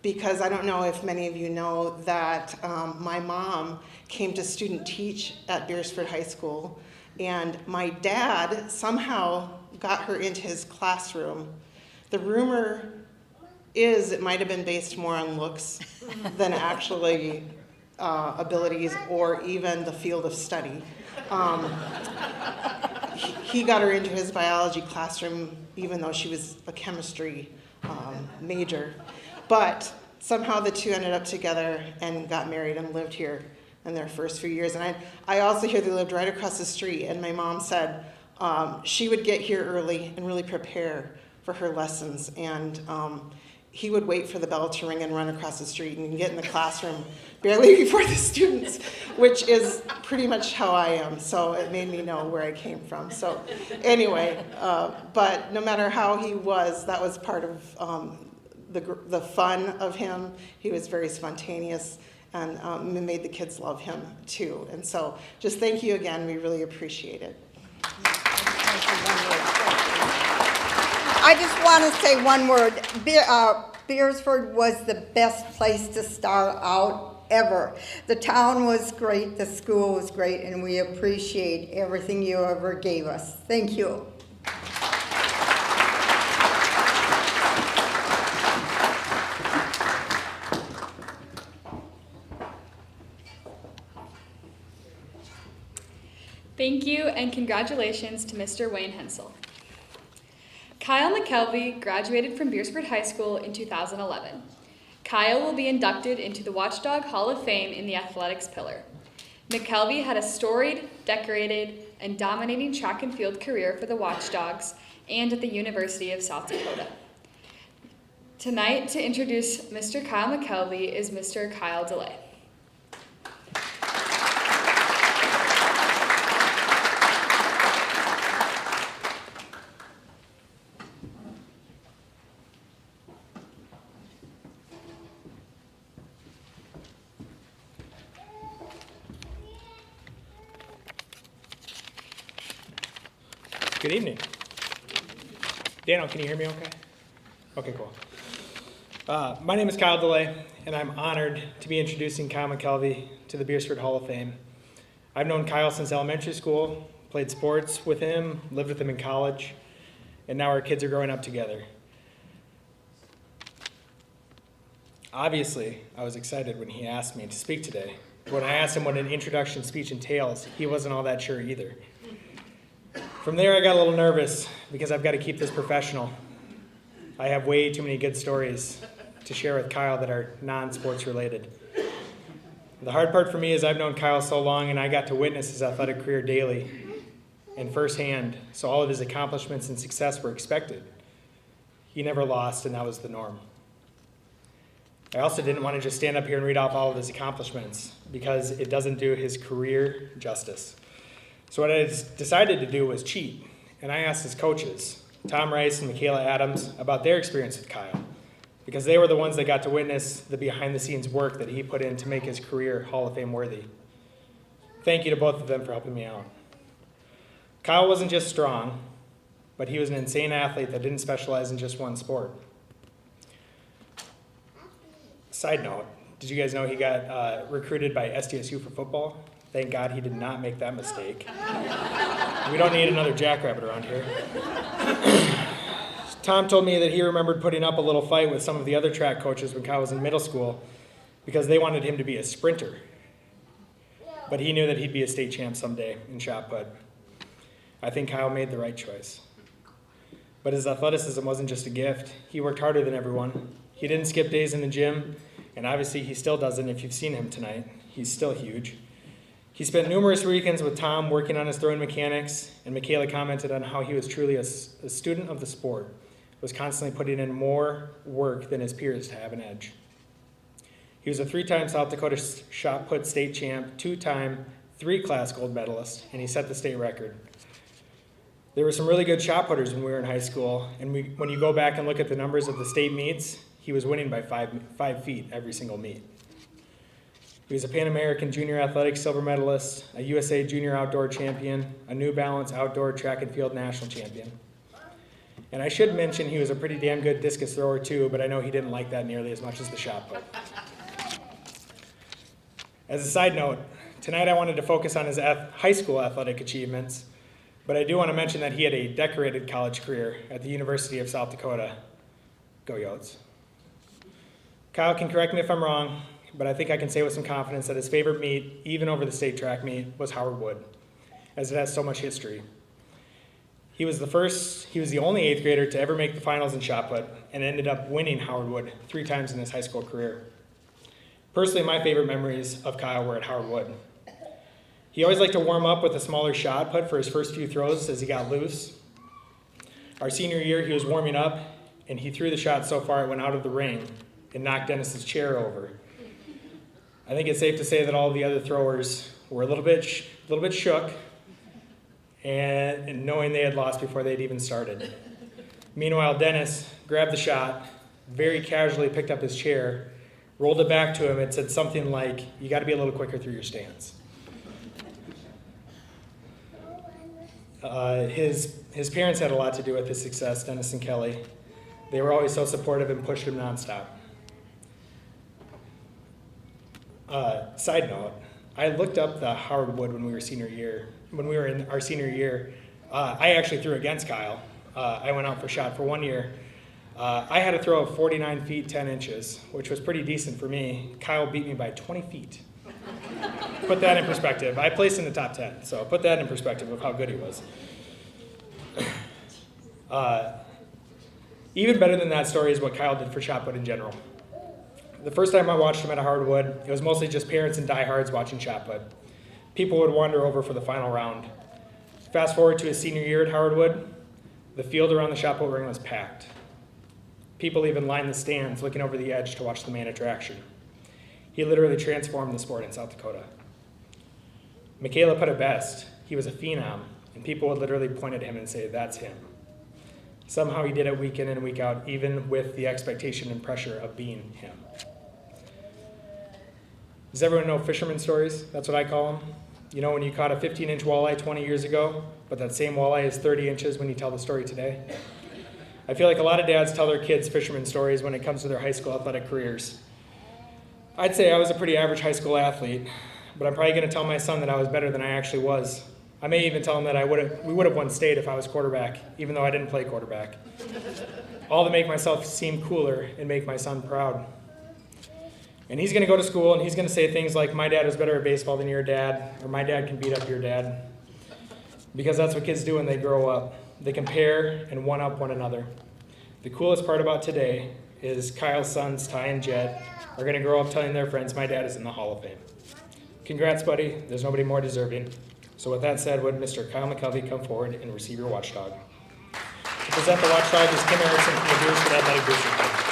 because I don't know if many of you know that my mom came to student teach at Beresford High School, and my dad somehow got her into his classroom. The rumor is it might have been based more on looks than actually abilities or even the field of study. He got her into his biology classroom even though she was a chemistry major. But somehow the two ended up together and got married and lived here in their first few years. And I also hear they lived right across the street, and my mom said she would get here early and really prepare for her lessons. And he would wait for the bell to ring and run across the street and get in the classroom barely before the students, which is pretty much how I am. So it made me know where I came from. So anyway, but no matter how he was, that was part of the fun of him. He was very spontaneous and made the kids love him too. And so just thank you again. We really appreciate it. I just want to say one word. Beresford was the best place to start out ever. The town was great, the school was great, and we appreciate everything you ever gave us. Thank you. Thank you and congratulations to Mr. Wayne Haensel. Kyle McKelvey graduated from Beresford High School in 2011. Kyle will be inducted into the Watchdog Hall of Fame in the athletics pillar. McKelvey had a storied, decorated, and dominating track and field career for the Watchdogs and at the University of South Dakota. Tonight, to introduce Mr. Kyle McKelvey is Mr. Kyle DeLay. Good evening. Daniel, can you hear me okay? Okay, cool. My name is Kyle DeLay, and I'm honored to be introducing Kyle McKelvey to the Beresford Hall of Fame. I've known Kyle since elementary school, played sports with him, lived with him in college, and now our kids are growing up together. Obviously, I was excited when he asked me to speak today. When I asked him what an introduction speech entails, he wasn't all that sure either. From there, I got a little nervous because I've got to keep this professional. I have way too many good stories to share with Kyle that are non-sports related. The hard part for me is I've known Kyle so long and I got to witness his athletic career daily and firsthand, so all of his accomplishments and success were expected. He never lost, and that was the norm. I also didn't want to just stand up here and read off all of his accomplishments because it doesn't do his career justice. So what I decided to do was cheat, and I asked his coaches, Tom Rice and Michaela Adams, about their experience with Kyle, because they were the ones that got to witness the behind-the-scenes work that he put in to make his career Hall of Fame worthy. Thank you to both of them for helping me out. Kyle wasn't just strong, but he was an insane athlete that didn't specialize in just one sport. Side note, did you guys know he got recruited by SDSU for football? Thank God he did not make that mistake. We don't need another jackrabbit around here. Tom told me that he remembered putting up a little fight with some of the other track coaches when Kyle was in middle school because they wanted him to be a sprinter. But he knew that he'd be a state champ someday in shot put. I think Kyle made the right choice. But his athleticism wasn't just a gift. He worked harder than everyone. He didn't skip days in the gym, and obviously he still doesn't if you've seen him tonight. He's still huge. He spent numerous weekends with Tom working on his throwing mechanics, and Michaela commented on how he was truly a student of the sport, was constantly putting in more work than his peers to have an edge. He was a 3-time South Dakota shot put state champ, 2-time 3-class gold medalist, and he set the state record. There were some really good shot putters when we were in high school, and when you go back and look at the numbers of the state meets, he was winning by 5 feet every single meet. He was a Pan American Junior Athletics silver medalist, a USA Junior Outdoor champion, a New Balance Outdoor Track and Field national champion. And I should mention he was a pretty damn good discus thrower too, but I know he didn't like that nearly as much as the shot put. As a side note, tonight I wanted to focus on his high school athletic achievements, but I do want to mention that he had a decorated college career at the University of South Dakota. Go Yotes. Kyle can correct me if I'm wrong, but I think I can say with some confidence that his favorite meet, even over the state track meet, was Howard Wood, as it has so much history. He was the only 8th grader to ever make the finals in shot put and ended up winning Howard Wood 3 times in his high school career. Personally, my favorite memories of Kyle were at Howard Wood. He always liked to warm up with a smaller shot put for his first few throws as he got loose. Our senior year, he was warming up, and he threw the shot so far it went out of the ring and knocked Dennis's chair over. I think it's safe to say that all the other throwers were a little bit shook, and knowing they had lost before they'd even started. Meanwhile, Dennis grabbed the shot, very casually picked up his chair, rolled it back to him, and said something like, "You got to be a little quicker through your stance." His parents had a lot to do with his success, Dennis and Kelly. They were always so supportive and pushed him nonstop. Side note, I looked up the Howard Wood when we were in our senior year. I actually threw against Kyle. I went out for shot for 1 year. I had a throw of 49 feet 10 inches, which was pretty decent for me. Kyle beat me by 20 feet. Put that in perspective. I placed in the top 10, so put that in perspective of how good he was. Even better than that story is what Kyle did for shot put in general. The first time I watched him at a Howard Wood, it was mostly just parents and diehards watching shot put. People would wander over for the final round. Fast forward to his senior year at Howard Wood, the field around the shot put ring was packed. People even lined the stands looking over the edge to watch the main attraction. He literally transformed the sport in South Dakota. Michaela put it best. He was a phenom, and people would literally point at him and say, "That's him." Somehow he did it week in and week out, even with the expectation and pressure of being him. Does everyone know fisherman stories? That's what I call them. You know when you caught a 15-inch walleye 20 years ago, but that same walleye is 30 inches when you tell the story today? I feel like a lot of dads tell their kids fisherman stories when it comes to their high school athletic careers. I'd say I was a pretty average high school athlete, but I'm probably going to tell my son that I was better than I actually was. I may even tell him that we would have won state if I was quarterback, even though I didn't play quarterback. All to make myself seem cooler and make my son proud. And he's going to go to school and he's going to say things like, "My dad was better at baseball than your dad," or "My dad can beat up your dad." Because that's what kids do when they grow up. They compare and one-up one another. The coolest part about today is Kyle's sons, Ty and Jed, are going to grow up telling their friends, "My dad is in the Hall of Fame." Congrats, buddy. There's nobody more deserving. So with that said, would Mr. Kyle McKelvey come forward and receive your Watchdog? To present the Watchdog is Kim Erickson from the Beresford Athletic Booster Club.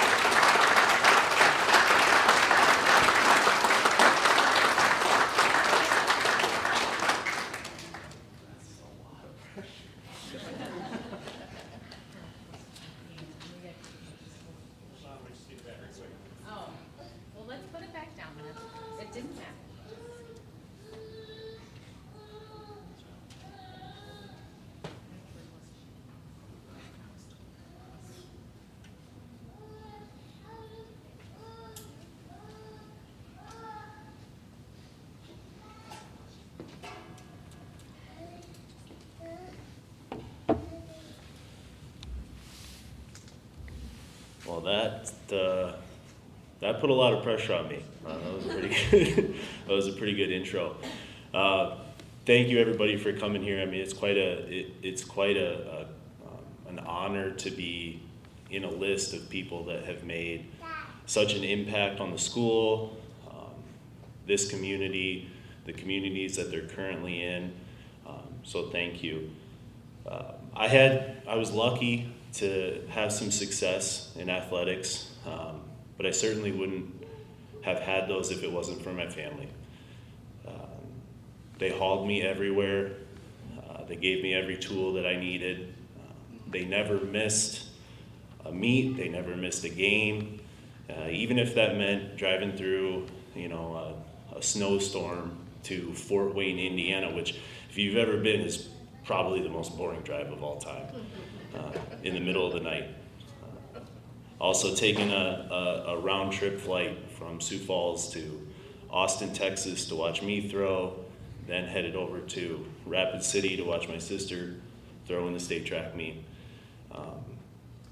Well, that put a lot of pressure on me. That was pretty good. That was a pretty good intro. Thank you everybody for coming here. I mean, it's quite an honor to be in a list of people that have made such an impact on the school, this community, the communities that they're currently in. So thank you. I was lucky to have some success in athletics, but I certainly wouldn't have had those if it wasn't for my family. They hauled me everywhere. They gave me every tool that I needed. They never missed a meet. They never missed a game. Even if that meant driving through, a snowstorm to Fort Wayne, Indiana, which, if you've ever been, is probably the most boring drive of all time, in the middle of the night. Also taking a round trip flight from Sioux Falls to Austin, Texas to watch me throw, then headed over to Rapid City to watch my sister throw in the state track meet.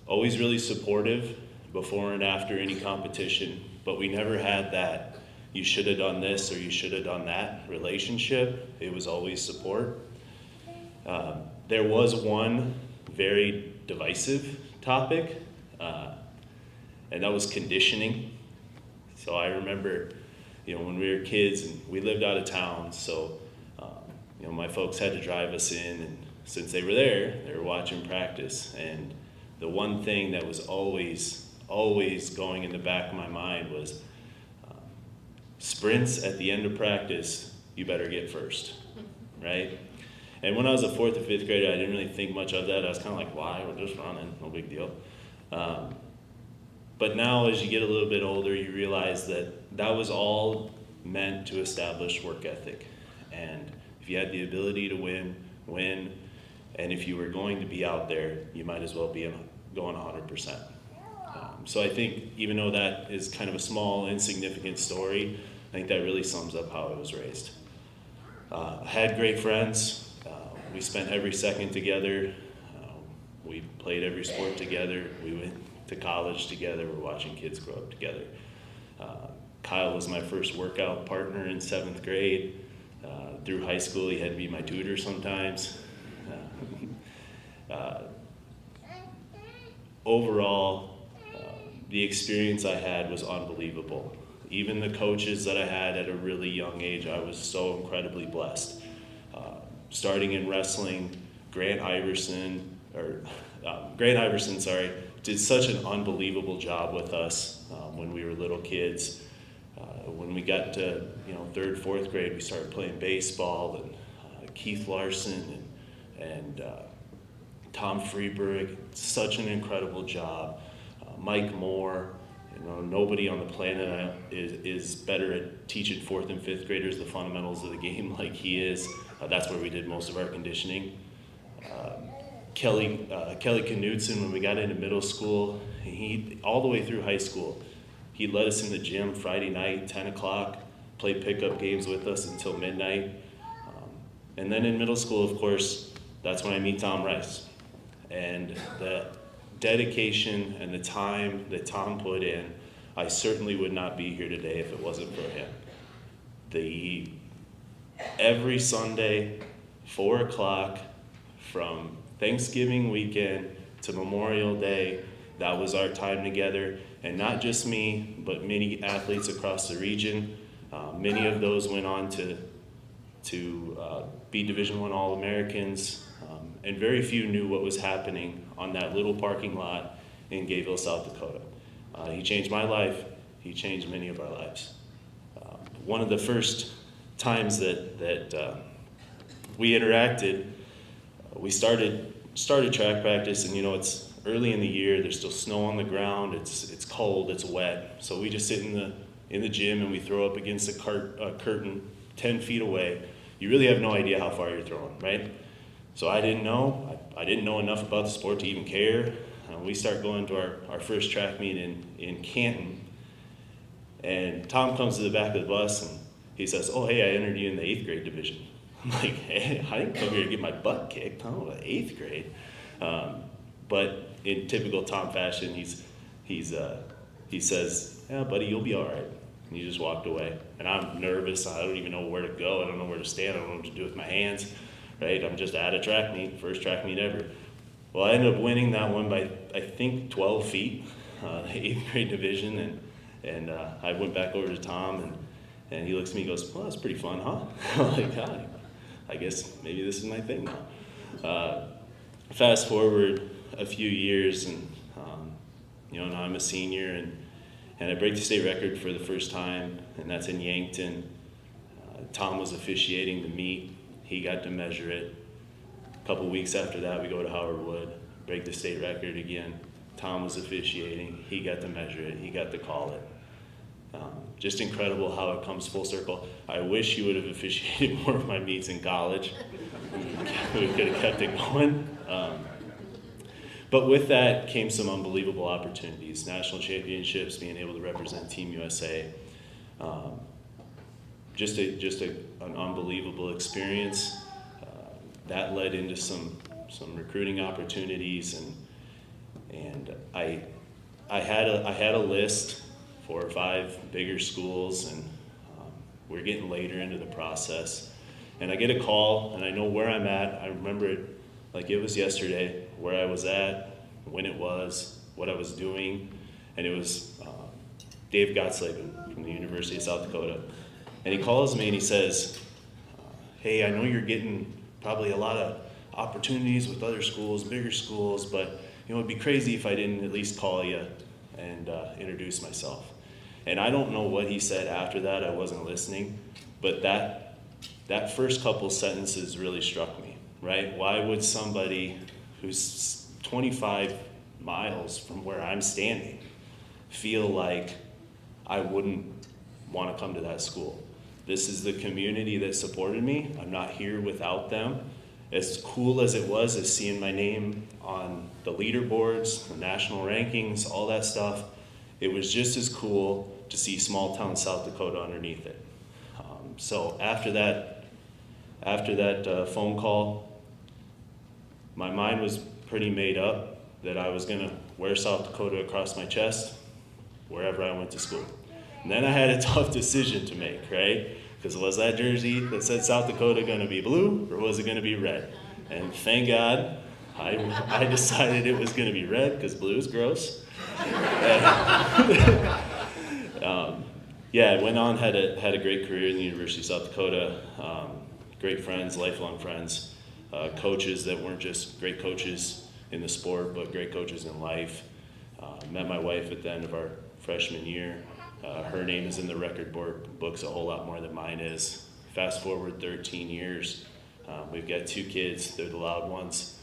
Always really supportive before and after any competition, but we never had that you should have done this or you should have done that relationship. It was always support. There was one very divisive topic, and that was conditioning. So I remember, when we were kids and we lived out of town, so my folks had to drive us in, and since they were there, they were watching practice. And the one thing that was always going in the back of my mind was sprints at the end of practice, you better get first, right? And when I was a 4th or 5th grader, I didn't really think much of that. I was kind of like, why? We're just running, no big deal. But now as you get a little bit older, you realize that was all meant to establish work ethic. And if you had the ability to win, and if you were going to be out there, you might as well be going 100%. So I think even though that is kind of a small, insignificant story, I think that really sums up how I was raised. I had great friends. We spent every second together. We played every sport together. We went to college together. We're watching kids grow up together. Kyle was my first workout partner in 7th grade. Through high school, he had to be my tutor sometimes. Overall, the experience I had was unbelievable. Even the coaches that I had at a really young age, I was so incredibly blessed. Starting in wrestling, Grant Iverson, did such an unbelievable job with us when we were little kids. When we got to 3rd, 4th grade, we started playing baseball, and Keith Larson and Tom Freeberg, such an incredible job. Mike Moore, nobody on the planet is better at teaching 4th and 5th graders the fundamentals of the game like he is. That's where we did most of our conditioning. Kelly Knudsen, when we got into middle school, he all the way through high school, he led us in the gym Friday night, 10 o'clock, played pickup games with us until midnight. And then in middle school, of course, that's when I meet Tom Rice. And the dedication and the time that Tom put in, I certainly would not be here today if it wasn't for him. Every Sunday, 4 o'clock, from Thanksgiving weekend to Memorial Day, that was our time together. And not just me, but many athletes across the region. Many of those went on to be Division I All-Americans, and very few knew what was happening on that little parking lot in Gayville, South Dakota. He changed my life. He changed many of our lives. One of the first times that we interacted, we started track practice, and it's early in the year. There's still snow on the ground. It's cold. It's wet. So we just sit in the gym and we throw up against a curtain 10 feet away. You really have no idea how far you're throwing, right? So I didn't know. I didn't know enough about the sport to even care. We start going to our first track meet in Canton, and Tom comes to the back of the bus and he says, "Oh, hey, I entered you in the 8th grade division." I'm like, "Hey, I didn't come here to get my butt kicked. Oh, 8th grade." But in typical Tom fashion, he says, "Yeah, buddy, you'll be all right." And he just walked away. And I'm nervous. I don't even know where to go. I don't know where to stand. I don't know what to do with my hands. Right? I'm just at a track meet, first track meet ever. Well, I ended up winning that one by, I think, 12 feet, the 8th grade division. And I went back over to Tom, And he looks at me and goes, well, that's pretty fun, huh? I'm like, God, I guess maybe this is my thing now. Fast forward a few years, and now I'm a senior, and I break the state record for the first time, and that's in Yankton. Tom was officiating the meet. He got to measure it. A couple weeks after that, we go to Howard Wood, break the state record again. Tom was officiating. He got to measure it. He got to call it. Just incredible how it comes full circle. I wish he would have officiated more of my meets in college. We could have kept it going. But with that came some unbelievable opportunities, national championships, being able to represent Team USA. Just an unbelievable experience. That led into some recruiting opportunities, and I had a list, 4 or 5 bigger schools, and we're getting later into the process. And I get a call, and I know where I'm at. I remember it like it was yesterday, where I was at, when it was, what I was doing. And it was Dave Gottslavin from the University of South Dakota. And he calls me and he says, hey, I know you're getting probably a lot of opportunities with other schools, bigger schools, but it'd be crazy if I didn't at least call you and introduce myself. And I don't know what he said after that. I wasn't listening, but that first couple sentences really struck me, right? Why would somebody who's 25 miles from where I'm standing feel like I wouldn't want to come to that school? This is the community that supported me. I'm not here without them. As cool as it was as seeing my name on the leaderboards, the national rankings, all that stuff, it was just as cool to see small town South Dakota underneath it. So after that phone call, my mind was pretty made up that I was gonna wear South Dakota across my chest wherever I went to school. And then I had a tough decision to make, right? Because was that jersey that said South Dakota gonna be blue, or was it gonna be red? And thank God, I decided it was gonna be red, because blue is gross. I went on, had a great career in the University of South Dakota. Great friends, lifelong friends, coaches that weren't just great coaches in the sport, but great coaches in life. Met my wife at the end of our freshman year. Her name is in the record books a whole lot more than mine is. Fast forward 13 years. We've got 2 kids, they're the loud ones.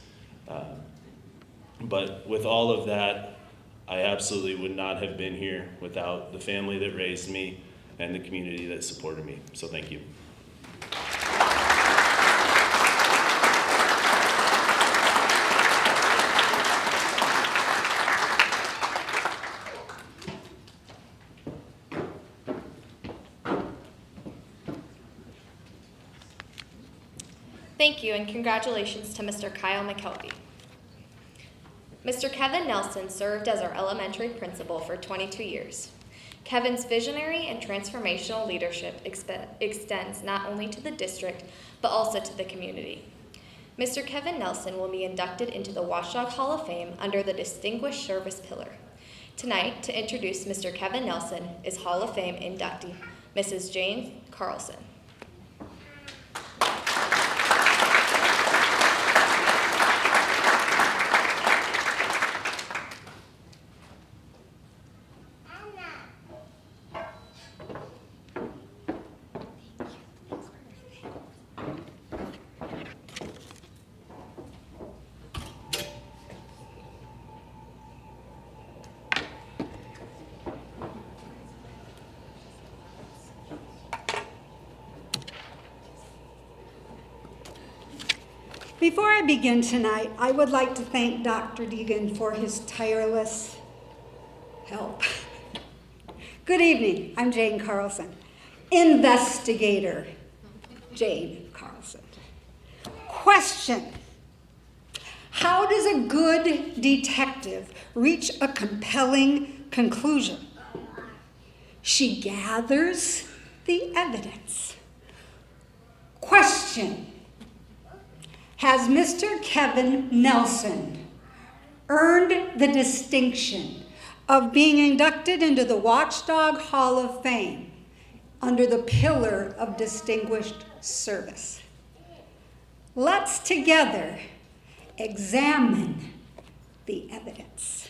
But with all of that, I absolutely would not have been here without the family that raised me and the community that supported me. So thank you. Thank you, and congratulations to Mr. Kyle McKelvey. Mr. Kevin Nelson served as our elementary principal for 22 years. Kevin's visionary and transformational leadership extends not only to the district, but also to the community. Mr. Kevin Nelson will be inducted into the Watchdog Hall of Fame under the Distinguished Service Pillar. Tonight, to introduce Mr. Kevin Nelson is Hall of Fame inductee, Mrs. Jane Carlson. Before I begin tonight, I would like to thank Dr. Deegan for his tireless help. Good evening, I'm Jane Carlson, investigator Jane Carlson. Question: how does a good detective reach a compelling conclusion? She gathers the evidence. Question: has Mr. Kevin Nelson earned the distinction of being inducted into the Watchdog Hall of Fame under the pillar of distinguished service. Let's together examine the evidence.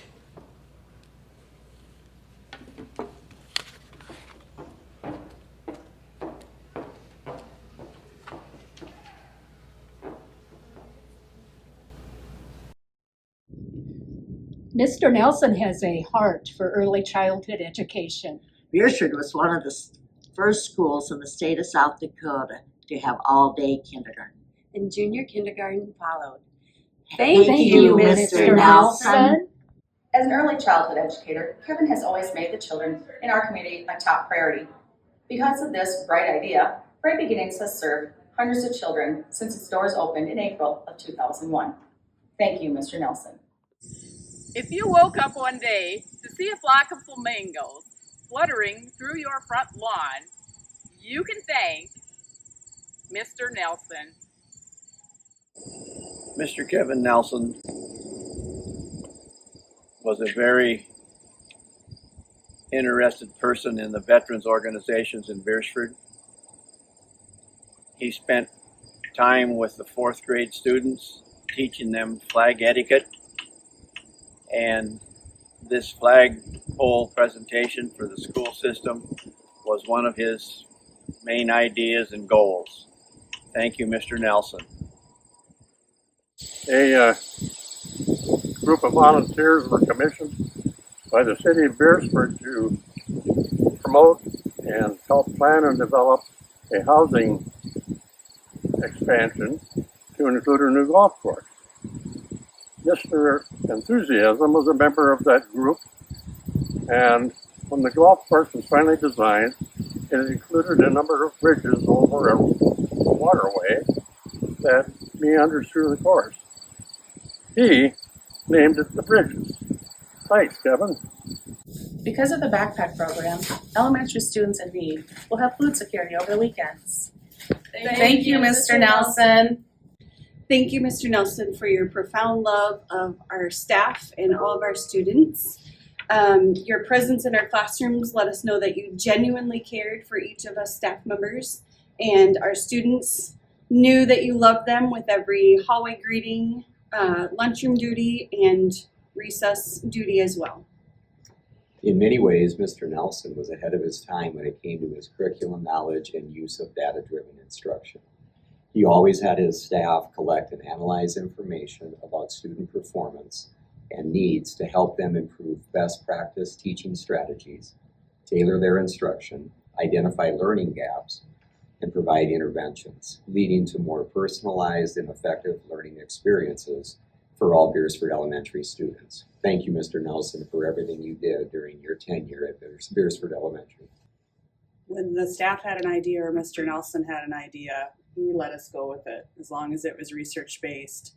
Mr. Nelson has a heart for early childhood education. Beresford was one of the first schools in the state of South Dakota to have all-day kindergarten. And junior kindergarten followed. Thank you, Mr. Nelson. As an early childhood educator, Kevin has always made the children in our community a top priority. Because of this bright idea, Bright Beginnings has served hundreds of children since its doors opened in April of 2001. Thank you, Mr. Nelson. If you woke up one day to see a flock of flamingos fluttering through your front lawn, you can thank Mr. Nelson. Mr. Kevin Nelson was a very interested person in the veterans organizations in Beresford. He spent time with the 4th grade students, teaching them flag etiquette. And this flagpole presentation for the school system was one of his main ideas and goals. Thank you, Mr. Nelson. A group of volunteers were commissioned by the city of Beresford to promote and help plan and develop a housing expansion to include a new golf course. Mr. Enthusiasm was a member of that group, and when the golf course was finally designed, it included a number of bridges over a waterway that meanders through the course. He named it the Bridges. Thanks, Kevin. Because of the backpack program, elementary students in need will have food security over the weekends. Thank you, Mr. Nelson. Thank you, Mr. Nelson, for your profound love of our staff and all of our students. Your presence in our classrooms let us know that you genuinely cared for each of us staff members, and our students knew that you loved them with every hallway greeting, lunchroom duty, and recess duty as well. In many ways, Mr. Nelson was ahead of his time when it came to his curriculum knowledge and use of data-driven instruction. He always had his staff collect and analyze information about student performance and needs to help them improve best practice teaching strategies, tailor their instruction, identify learning gaps, and provide interventions, leading to more personalized and effective learning experiences for all Beresford Elementary students. Thank you, Mr. Nelson, for everything you did during your tenure at Beresford Elementary. When the staff had an idea or Mr. Nelson had an idea, he let us go with it as long as it was research-based.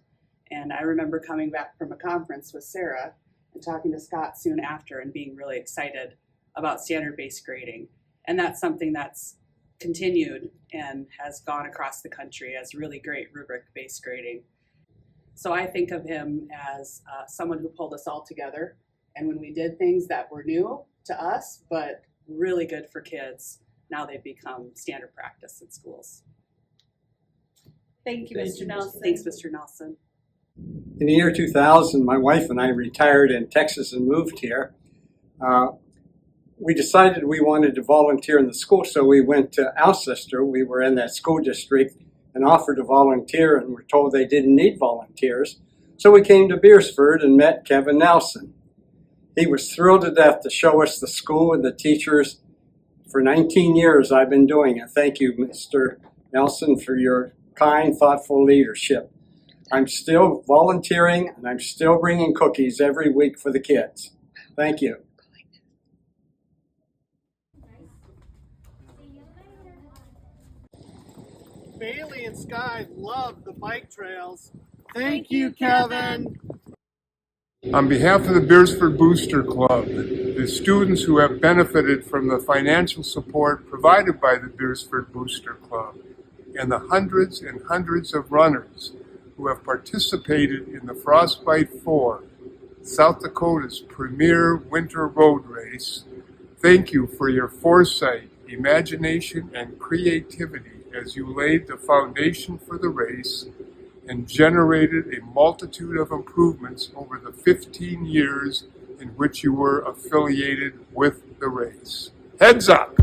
And I remember coming back from a conference with Sarah and talking to Scott soon after and being really excited about standard-based grading. And that's something that's continued and has gone across the country as really great rubric-based grading. So I think of him as someone who pulled us all together. And when we did things that were new to us, but really good for kids, now they've become standard practice in schools. Thank you, Mr. Nelson. Thanks, Mr. Nelson. In the year 2000, my wife and I retired in Texas and moved here. We decided we wanted to volunteer in the school, so we went to Alcester. We were in that school district and offered to volunteer, and were told they didn't need volunteers. So we came to Beresford and met Kevin Nelson. He was thrilled to death to show us the school and the teachers. For 19 years I've been doing it. Thank you, Mr. Nelson, for your kind, thoughtful leadership. I'm still volunteering, and I'm still bringing cookies every week for the kids. Thank you. Bailey and Sky love the bike trails. Thank you, Kevin. On behalf of the Beresford Booster Club, the students who have benefited from the financial support provided by the Beresford Booster Club, and the hundreds and hundreds of runners who have participated in the Frostbite 4, South Dakota's premier winter road race, thank you for your foresight imagination, and creativity as you laid the foundation for the race and generated a multitude of improvements over the 15 years in which you were affiliated with the race. Heads up!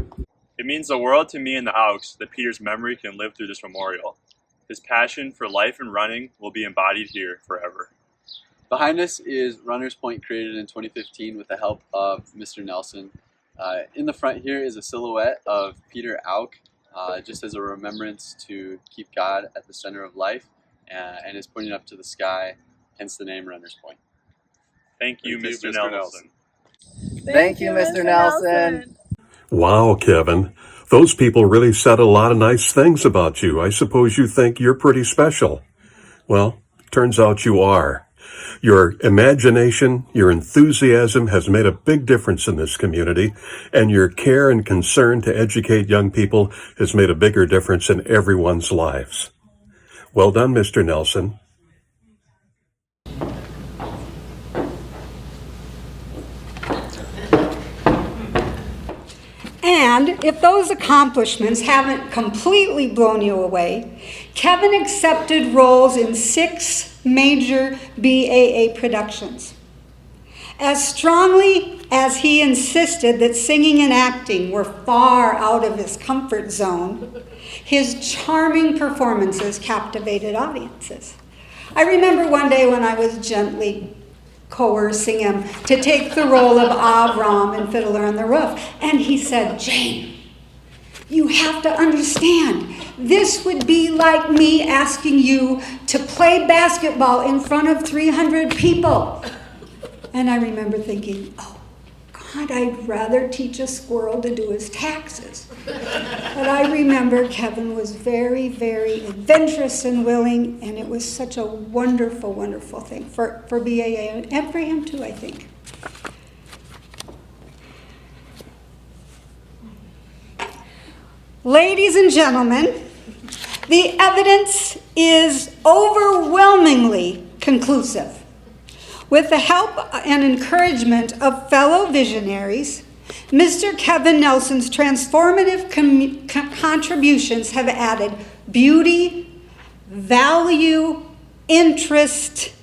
It means the world to me and the Auks that Peter's memory can live through this memorial. His passion for life and running will be embodied here forever. Behind us is Runners Point, created in 2015 with the help of Mr. Nelson. In the front here is a silhouette of Peter Auk, just as a remembrance to keep God at the center of life, and is pointing up to the sky, hence the name Runners Point. Thank you, Mr. Nelson. Thank you, Mr. Nelson. Wow, Kevin. Those people really said a lot of nice things about you. I suppose you think you're pretty special. Well, turns out you are. Your imagination, your enthusiasm has made a big difference in this community, and your care and concern to educate young people has made a bigger difference in everyone's lives. Well done, Mr. Nelson. And if those accomplishments haven't completely blown you away, Kevin accepted roles in 6 major BAA productions. As strongly as he insisted that singing and acting were far out of his comfort zone, his charming performances captivated audiences. I remember one day when I was gently coercing him to take the role of Avram in Fiddler on the Roof, and he said, "Jane, you have to understand, this would be like me asking you to play basketball in front of 300 people. And I remember thinking, oh, God, I'd rather teach a squirrel to do his taxes. But I remember Kevin was very, very adventurous and willing, and it was such a wonderful, wonderful thing for BAA and for him too, I think. Ladies and gentlemen, the evidence is overwhelmingly conclusive. With the help and encouragement of fellow visionaries, Mr. Kevin Nelson's transformative contributions have added beauty, value, interest,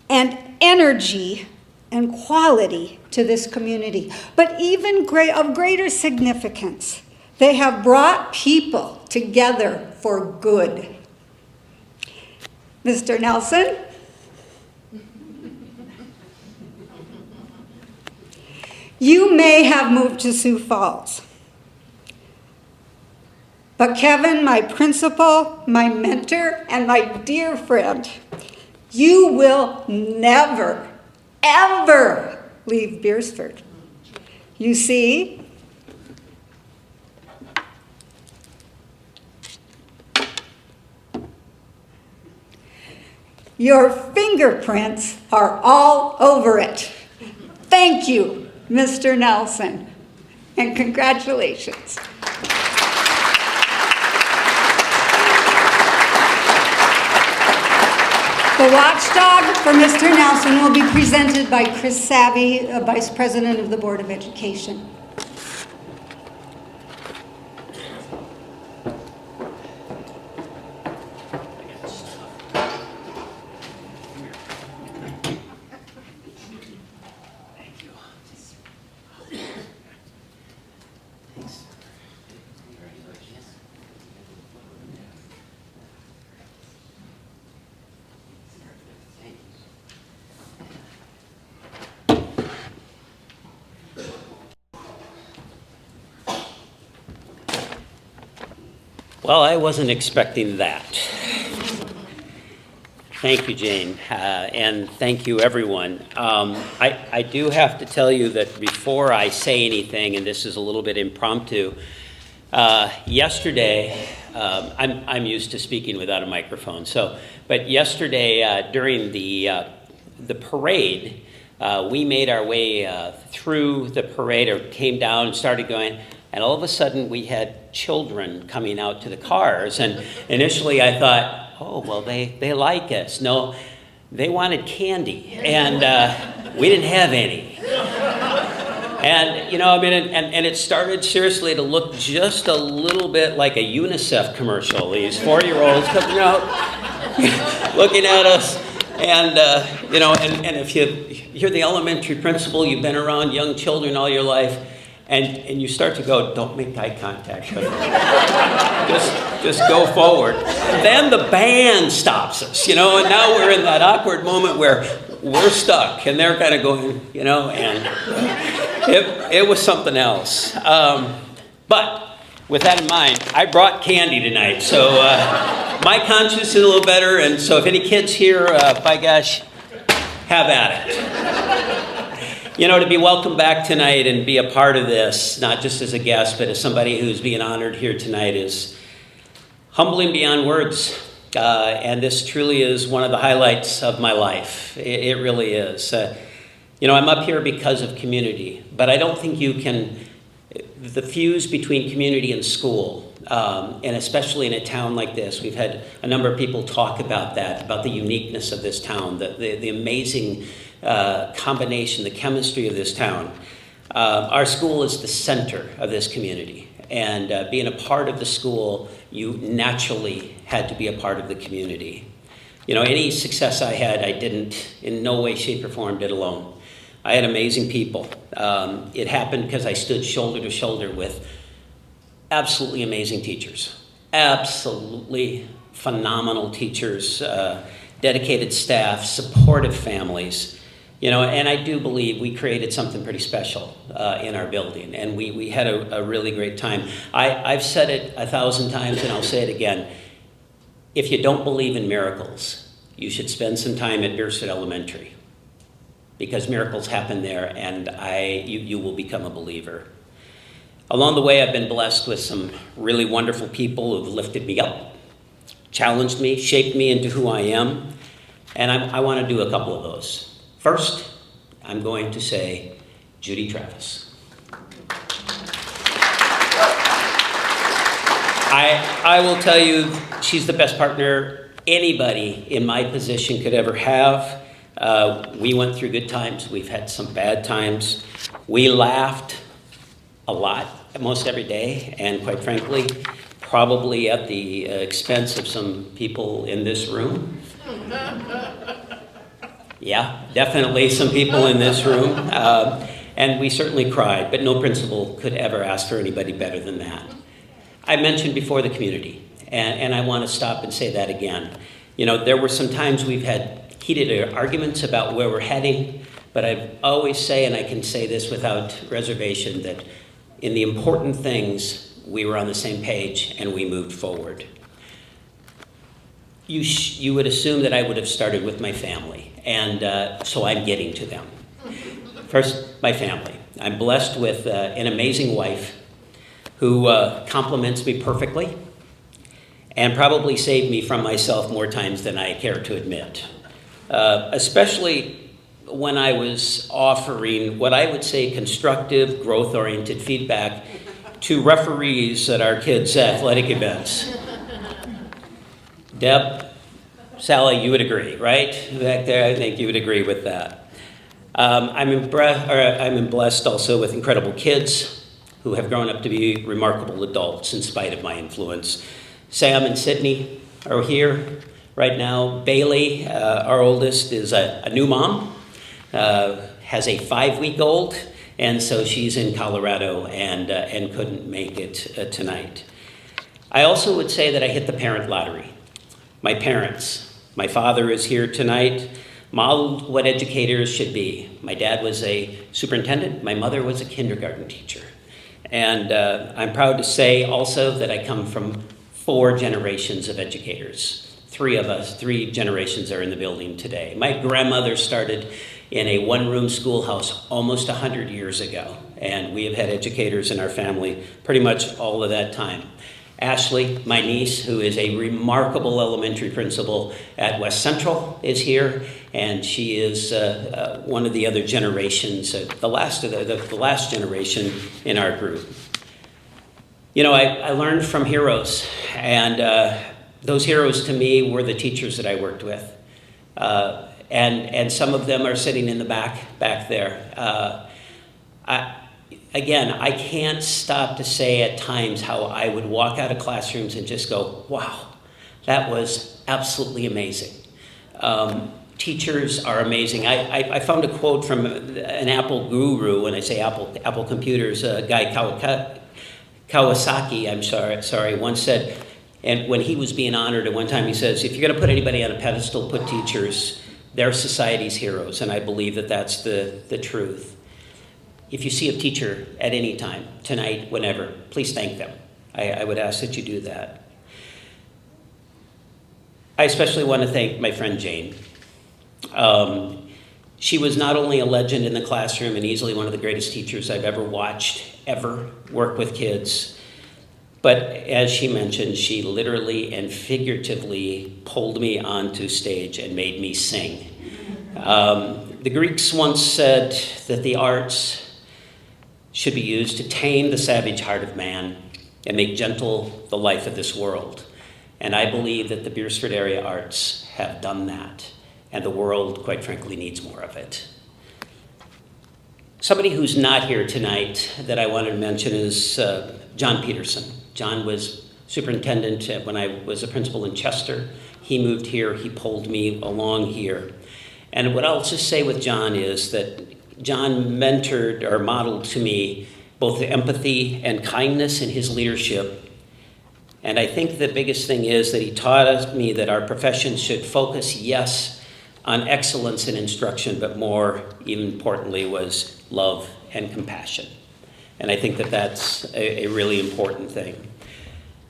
and energy and quality to this community. But even of greater significance, they have brought people together for good. Mr. Nelson? You may have moved to Sioux Falls, but Kevin, my principal, my mentor, and my dear friend, you will never, ever leave Beresford. You see, your fingerprints are all over it. Thank you, Mr. Nelson, and congratulations. The watchdog for Mr. Nelson will be presented by Chris Savvy, Vice President of the Board of Education. Well, I wasn't expecting that. Thank you, Jane, and thank you, everyone. I do have to tell you that before I say anything, and this is a little bit impromptu, yesterday, I'm used to speaking without a microphone, but yesterday during the parade, we made our way through the parade, or came down and started going, and all of a sudden we had children coming out to the cars, and initially I thought, oh, well, they like us. No, they wanted candy, and we didn't have any. And, you know, I mean, and it started seriously to look just a little bit like a UNICEF commercial. These 4-year-olds coming out, looking at us. And, you know, and if you're the elementary principal, you've been around young children all your life, and you start to go, don't make eye contact with them. just go forward. Then the band stops us, you know, and now we're in that awkward moment where we're stuck, and they're kind of going, you know, and it was something else. But with that in mind, I brought candy tonight, so my conscience is a little better, and so if any kids here, by gosh, have at it. You know, to be welcomed back tonight and be a part of this, not just as a guest, but as somebody who's being honored here tonight, is humbling beyond words. And this truly is one of the highlights of my life. It really is. You know, I'm up here because of community, but I don't think you can, the fuse between community and school, and especially in a town like this, we've had a number of people talk about that, about the uniqueness of this town, the amazing combination, the chemistry of this town. Our school is the center of this community. And being a part of the school, you naturally had to be a part of the community. You know, any success I had, I didn't in no way, shape, or form did alone. I had amazing people. It happened because I stood shoulder to shoulder with absolutely amazing teachers. Absolutely phenomenal teachers, dedicated staff, supportive families. You know, and I do believe we created something pretty special in our building, and we had a really great time. I've said it 1,000 times, and I'll say it again. If you don't believe in miracles, you should spend some time at Beresford Elementary, because miracles happen there, and you will become a believer. Along the way, I've been blessed with some really wonderful people who've lifted me up, challenged me, shaped me into who I am, and I want to do a couple of those. First, I'm going to say Judy Travis. I will tell you, she's the best partner anybody in my position could ever have. We went through good times. We've had some bad times. We laughed a lot, most every day, and quite frankly, probably at the expense of some people in this room. Yeah, definitely some people in this room. And we certainly cried, but no principal could ever ask for anybody better than that. I mentioned before the community, and I want to stop and say that again. You know, there were some times we've had heated arguments about where we're heading, but I always say, and I can say this without reservation, that in the important things, we were on the same page and we moved forward. You would assume that I would have started with my family, and so I'm getting to them. First, my family. I'm blessed with an amazing wife who compliments me perfectly and probably saved me from myself more times than I care to admit, especially when I was offering what I would say constructive, growth-oriented feedback to referees at our kids' athletic events. Deb, Sally, you would agree, right? Back there, I think you would agree with that. I'm blessed also with incredible kids who have grown up to be remarkable adults in spite of my influence. Sam and Sydney are here right now. Bailey, our oldest, is a new mom, has a 5-week-old, and so she's in Colorado and couldn't make it tonight. I also would say that I hit the parent lottery. My parents. My father is here tonight, modeled what educators should be. My dad was a superintendent. My mother was a kindergarten teacher. And I'm proud to say also that I come from 4 generations of educators. 3 generations are in the building today. My grandmother started in a one-room schoolhouse almost 100 years ago, and we have had educators in our family pretty much all of that time. Ashley, my niece, who is a remarkable elementary principal at West Central, is here, and she is one of the other generations, the last generation in our group. You know, I learned from heroes, and those heroes to me were the teachers that I worked with, and some of them are sitting in the back there. again, I can't stop to say at times how I would walk out of classrooms and just go, wow, that was absolutely amazing. Teachers are amazing. I found a quote from an Apple guru. When I say Apple computers, Guy Kawasaki, once said, and when he was being honored at one time, he says, if you're going to put anybody on a pedestal, put teachers. They're society's heroes, and I believe that that's the truth. If you see a teacher at any time, tonight, whenever, please thank them. I would ask that you do that. I especially want to thank my friend Jane. She was not only a legend in the classroom and easily one of the greatest teachers I've ever watched, ever work with kids, but as she mentioned, she literally and figuratively pulled me onto stage and made me sing. The Greeks once said that the arts should be used to tame the savage heart of man and make gentle the life of this world. And I believe that the Beresford area arts have done that. And the world, quite frankly, needs more of it. Somebody who's not here tonight that I wanted to mention is John Peterson. John was superintendent when I was a principal in Chester. He moved here, he pulled me along here. And what I'll just say with John is that John mentored or modeled to me both the empathy and kindness in his leadership. And I think the biggest thing is that he taught me that our profession should focus, yes, on excellence in instruction, but more, even importantly, was love and compassion. And I think that that's a really important thing.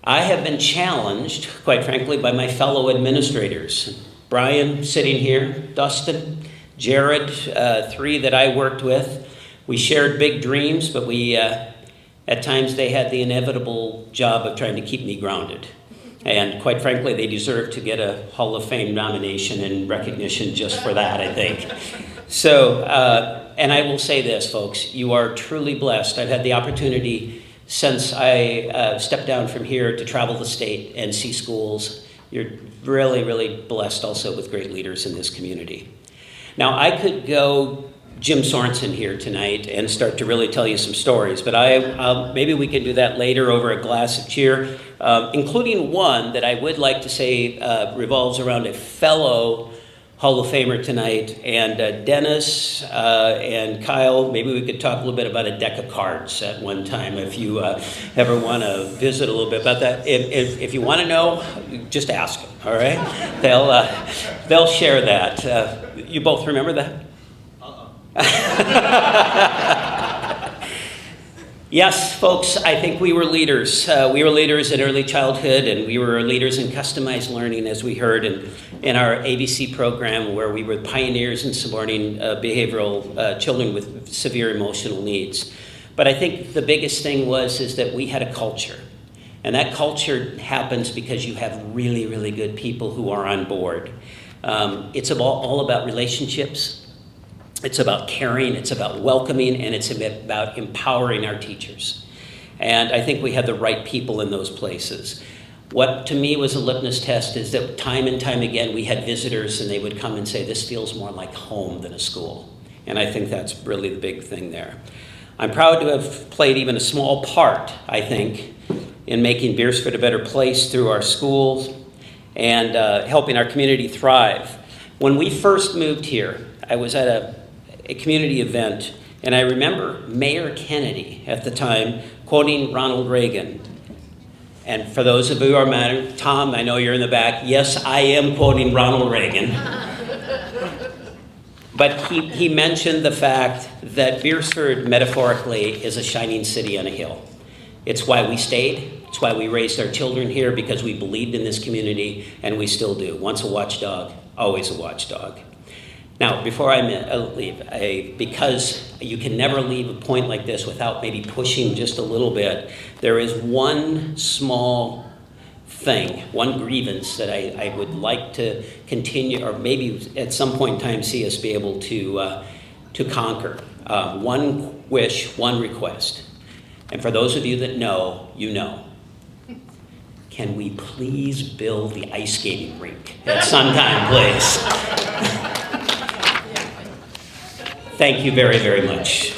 I have been challenged, quite frankly, by my fellow administrators. Brian, sitting here, Dustin, Jared, three that I worked with. We shared big dreams, but at times they had the inevitable job of trying to keep me grounded. And quite frankly, they deserve to get a Hall of Fame nomination and recognition just for that, I think. So, and I will say this, folks, you are truly blessed. I've had the opportunity since I stepped down from here to travel the state and see schools. You're really, really blessed also with great leaders in this community. Now, I could go Jim Sorensen here tonight and start to really tell you some stories, but maybe we can do that later over a glass of cheer, including one that I would like to say revolves around a fellow Hall of Famer tonight, and Dennis and Kyle, maybe we could talk a little bit about a deck of cards at one time if you ever want to visit a little bit about that. If you want to know, just ask them, all right? They'll share that. You both remember that? Yes, folks, I think we were leaders. We were leaders in early childhood, and we were leaders in customized learning, as we heard in our ABC program, where we were pioneers in supporting behavioral children with severe emotional needs. But I think the biggest thing is that we had a culture. And that culture happens because you have really, really good people who are on board. It's all about relationships. It's about caring, it's about welcoming, and it's about empowering our teachers. And I think we had the right people in those places. What to me was a litmus test is that time and time again we had visitors and they would come and say, this feels more like home than a school. And I think that's really the big thing there. I'm proud to have played even a small part, I think, in making Beresford a better place through our schools and helping our community thrive. When we first moved here, I was at a community event, and I remember Mayor Kennedy at the time quoting Ronald Reagan. And for those of you who are mad, Tom, I know you're in the back. Yes, I am quoting Ronald Reagan. But he mentioned the fact that Beresford, metaphorically, is a shining city on a hill. It's why we stayed. It's why we raised our children here, because we believed in this community, and we still do. Once a watchdog, always a watchdog. Now, before I leave, because you can never leave a point like this without maybe pushing just a little bit, there is one small thing, one grievance that I would like to continue, or maybe at some point in time see us be able to conquer. One wish, one request. And for those of you that know, you know. Can we please build the ice skating rink at some time, please? Thank you very, very much.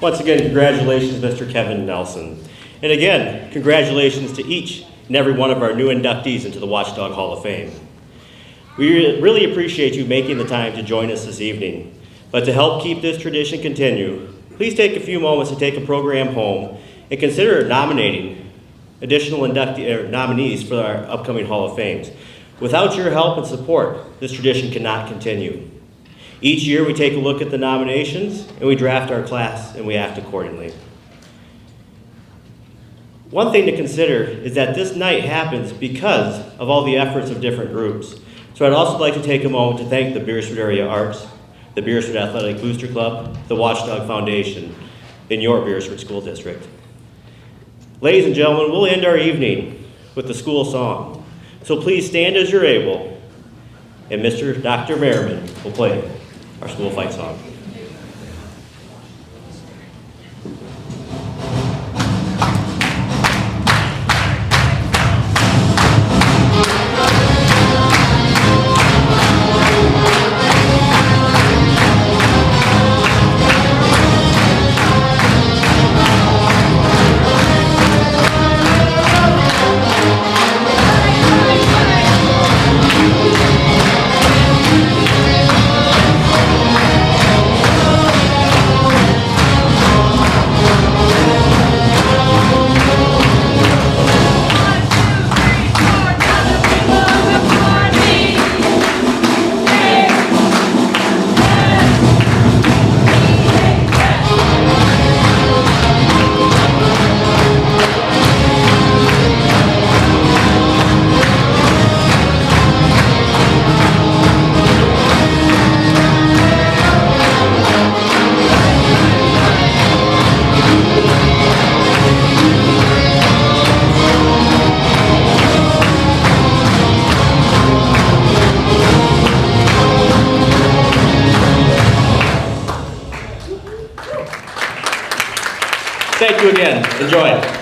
Once again, congratulations, Mr. Kevin Nelson. And again, congratulations to each and every one of our new inductees into the Watchdog Hall of Fame. We really appreciate you making the time to join us this evening. But to help keep this tradition continue, please take a few moments to take a program home and consider nominating additional nominees for our upcoming Hall of Fames. Without your help and support, this tradition cannot continue. Each year we take a look at the nominations and we draft our class and we act accordingly. One thing to consider is that this night happens because of all the efforts of different groups. So I'd also like to take a moment to thank the Beresford Area Arts, the Beresford Athletic Booster Club, the Watchdog Foundation in your Beresford School District. Ladies and gentlemen, we'll end our evening with the school song. So please stand as you're able, and Dr. Merriman will play our school fight song. Thank you again. Enjoy.